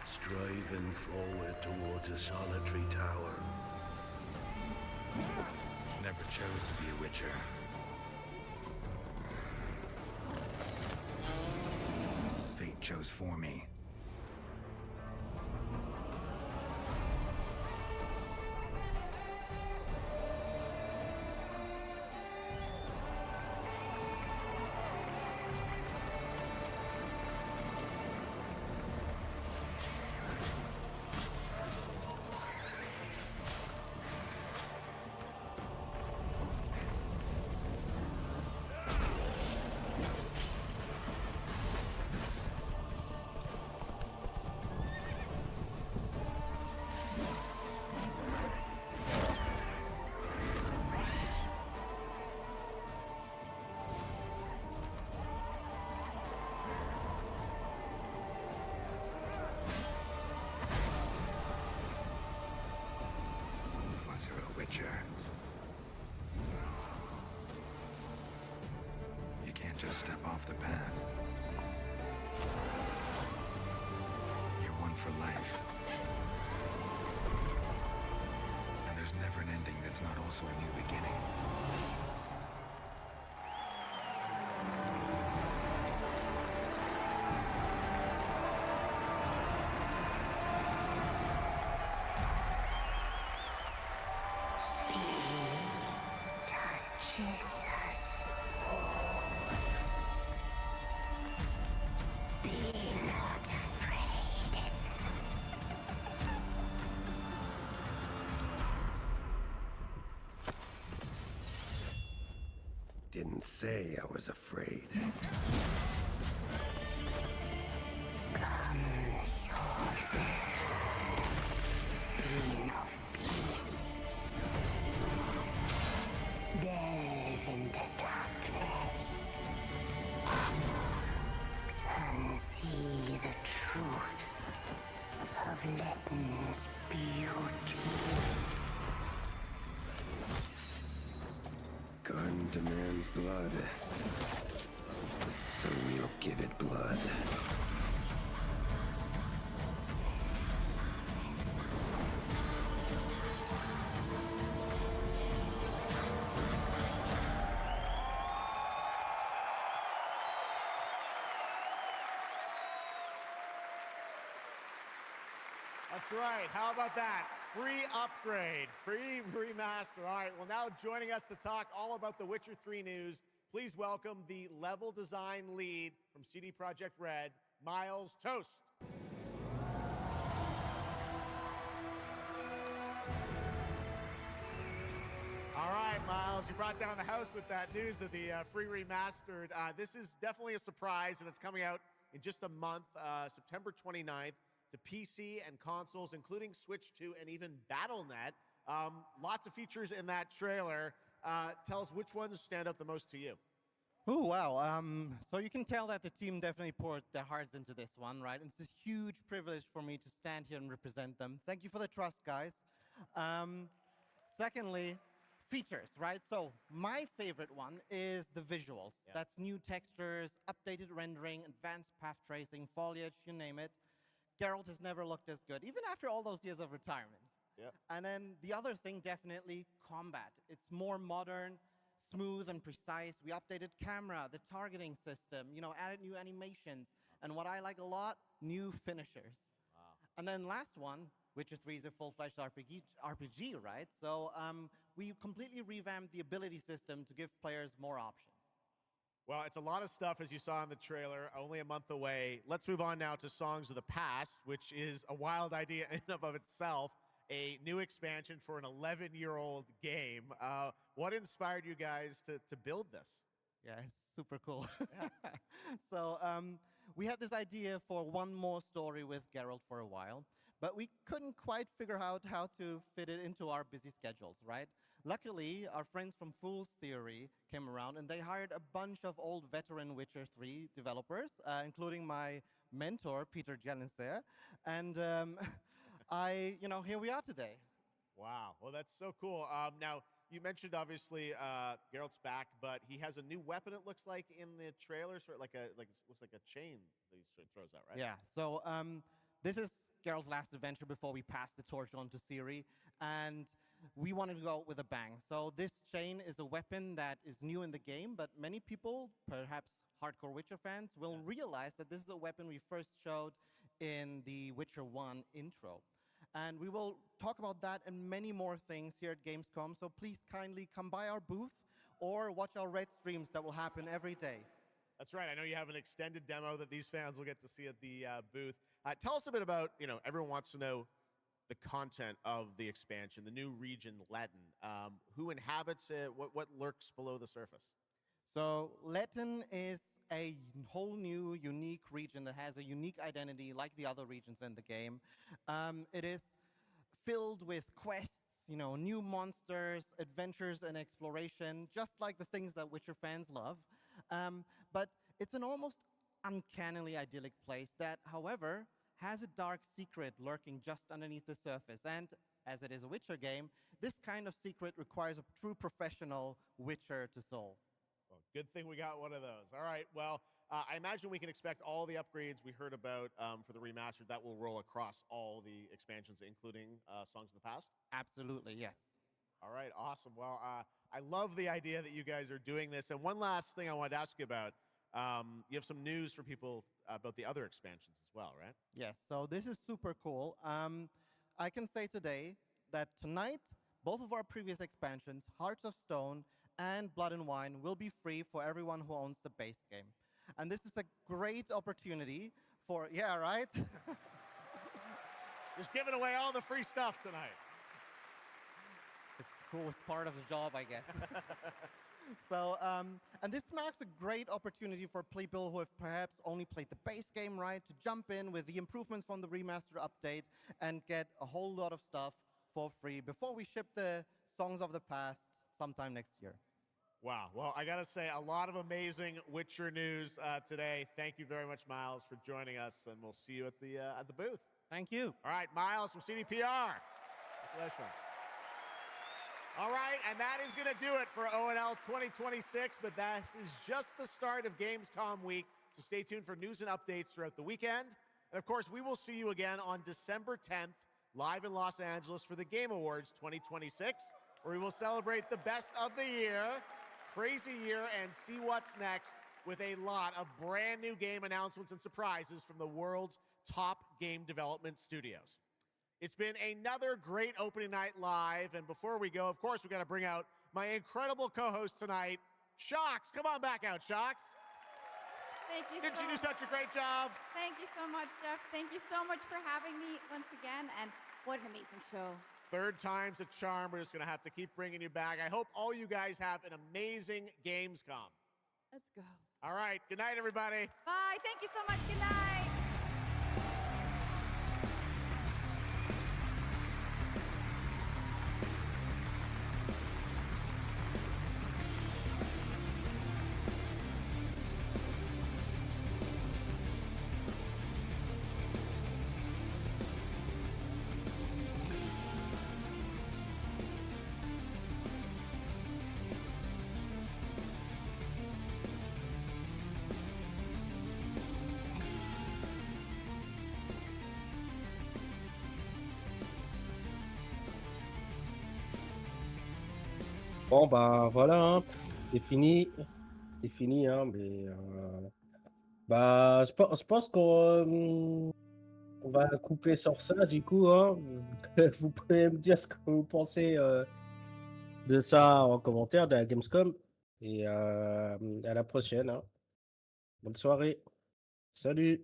striving forward towards a solitary tower. Never chose to be a witcher. Fate chose for me. Witcher. You can't just step off the path. You're one for life. And there's never an ending that's not also a new beginning. Didn't say I was afraid. Come, soldier, being of beasts. Delve into darkness and see the truth of Letton's beauty. Garden demands blood, so we'll give it blood. That's right. How about that? Free upgrade, free remaster. All right, well, now joining us to talk all about the Witcher 3 news, please welcome the level design lead from CD Projekt Red, Miles Toast. All right, Miles, you brought down the house with that news of the free remastered. This is definitely a surprise, and it's coming out in just a month, September 29th. To PC and consoles, including Switch 2 and even Battle.net. Lots of features in that trailer. Tell us which ones stand out the most to you. Oh, wow. So you can tell that the team definitely poured their hearts into this one, right? It's a huge privilege for me to stand here and represent them. Thank you for the trust, guys. Secondly, features, right? So my favorite one is the visuals. Yeah. That's new textures, updated rendering, advanced path tracing, foliage, you name it. Geralt has never looked as good, even after all those years of retirement. Yep. And then the other thing, definitely combat. It's more modern, smooth, and precise. We updated camera, the targeting system, added new animations. And what I like a lot, new finishers. Wow. And then last one, Witcher 3 is a full-fledged RPG, right? So we completely revamped the ability system to give players more options. Well, it's a lot of stuff, as you saw in the trailer, only a month away. Let's move on now to Songs of the Past, which is a wild idea in and of itself, a new expansion for an 11-year-old game. What inspired you guys to build this? Yeah, it's super cool. Yeah. So we had this idea for one more story with Geralt for a while, but we couldn't quite figure out how to fit it into our busy schedules, right? Luckily, our friends from Fool's Theory came around, and they hired a bunch of old veteran Witcher 3 developers, including my mentor, Peter Janisser. And here we are today. Wow. Well, that's so cool. Now, you mentioned, obviously, Geralt's back, but he has a new weapon, it looks like, in the trailer, sort of looks like a chain that he sort of throws out, right? Yeah. So this is Geralt's last adventure before we pass the torch on to Ciri, and we wanted to go out with a bang. So this chain is a weapon that is new in the game, but many people, perhaps hardcore Witcher fans, will realize that this is a weapon we first showed in the Witcher 1 intro. And we will talk about that and many more things here at Gamescom, so please kindly come by our booth or watch our Red streams that will happen every day. That's right. I know you have an extended demo that these fans will get to see at the booth. Tell us a bit about, everyone wants to know the content of the expansion, the new region, Letton. Who inhabits it? What lurks below the surface? So Letton is a whole new, unique region that has a unique identity like the other regions in the game. It is filled with quests, new monsters, adventures, and exploration, just like the things that Witcher fans love. But it's an almost uncannily idyllic place that, however, has a dark secret lurking just underneath the surface. And as it is a Witcher game, this kind of secret requires a true professional Witcher to solve. Well, good thing we got one of those. All right, well, I imagine we can expect all the upgrades we heard about for the remastered. That will roll across all the expansions, including Songs of the Past? Absolutely, yes. All right, awesome. Well, I love the idea that you guys are doing this. And one last thing I wanted to ask you about. You have some news for people about the other expansions as well, right? Yes, so this is super cool. I can say today that tonight, both of our previous expansions, Hearts of Stone and Blood and Wine, will be free for everyone who owns the base game. And this is a great opportunity for, yeah, right? Just giving away all the free stuff tonight. It's the coolest part of the job, I guess. So, and this marks a great opportunity for people who have perhaps only played the base game, right, to jump in with the improvements from the remaster update and get a whole lot of stuff for free before we ship the Songs of the Past sometime next year. Wow. Well, I got to say, a lot of amazing Witcher news today. Thank you very much, Miles, for joining us, and we'll see you at the booth. Thank you. All right, Miles from CDPR. Congratulations. All right, and that is going to do it for ONL 2026, but that is just the start of Gamescom week, so stay tuned for news and updates throughout the weekend. And of course, we will see you again on December 10th, live in Los Angeles for the Game Awards 2026, where we will celebrate the best of the year, crazy year, and see what's next with a lot of brand new game announcements and surprises from the world's top game development studios. It's been another great opening night live, and before we go, of course, we've got to bring out my incredible co-host tonight, Shocks. Come on back out, Shocks. Thank you Didn't you do such a great job? Thank you so much, Jeff. Thank you so much for having me once again, and what an amazing show. Third time's a charm. We're just going to have to keep bringing you back. I hope all you guys have an amazing Gamescom. Let's go. All right. Good night, everybody. Bye. Thank you so much. Good night. Bon, bah voilà, hein. C'est fini. C'est fini, hein, mais bah, je pense qu'on on va couper sur ça, du coup, hein. Vous pouvez me dire ce que vous pensez de ça en commentaire de la Gamescom. Et à la prochaine, hein. Bonne soirée. Salut.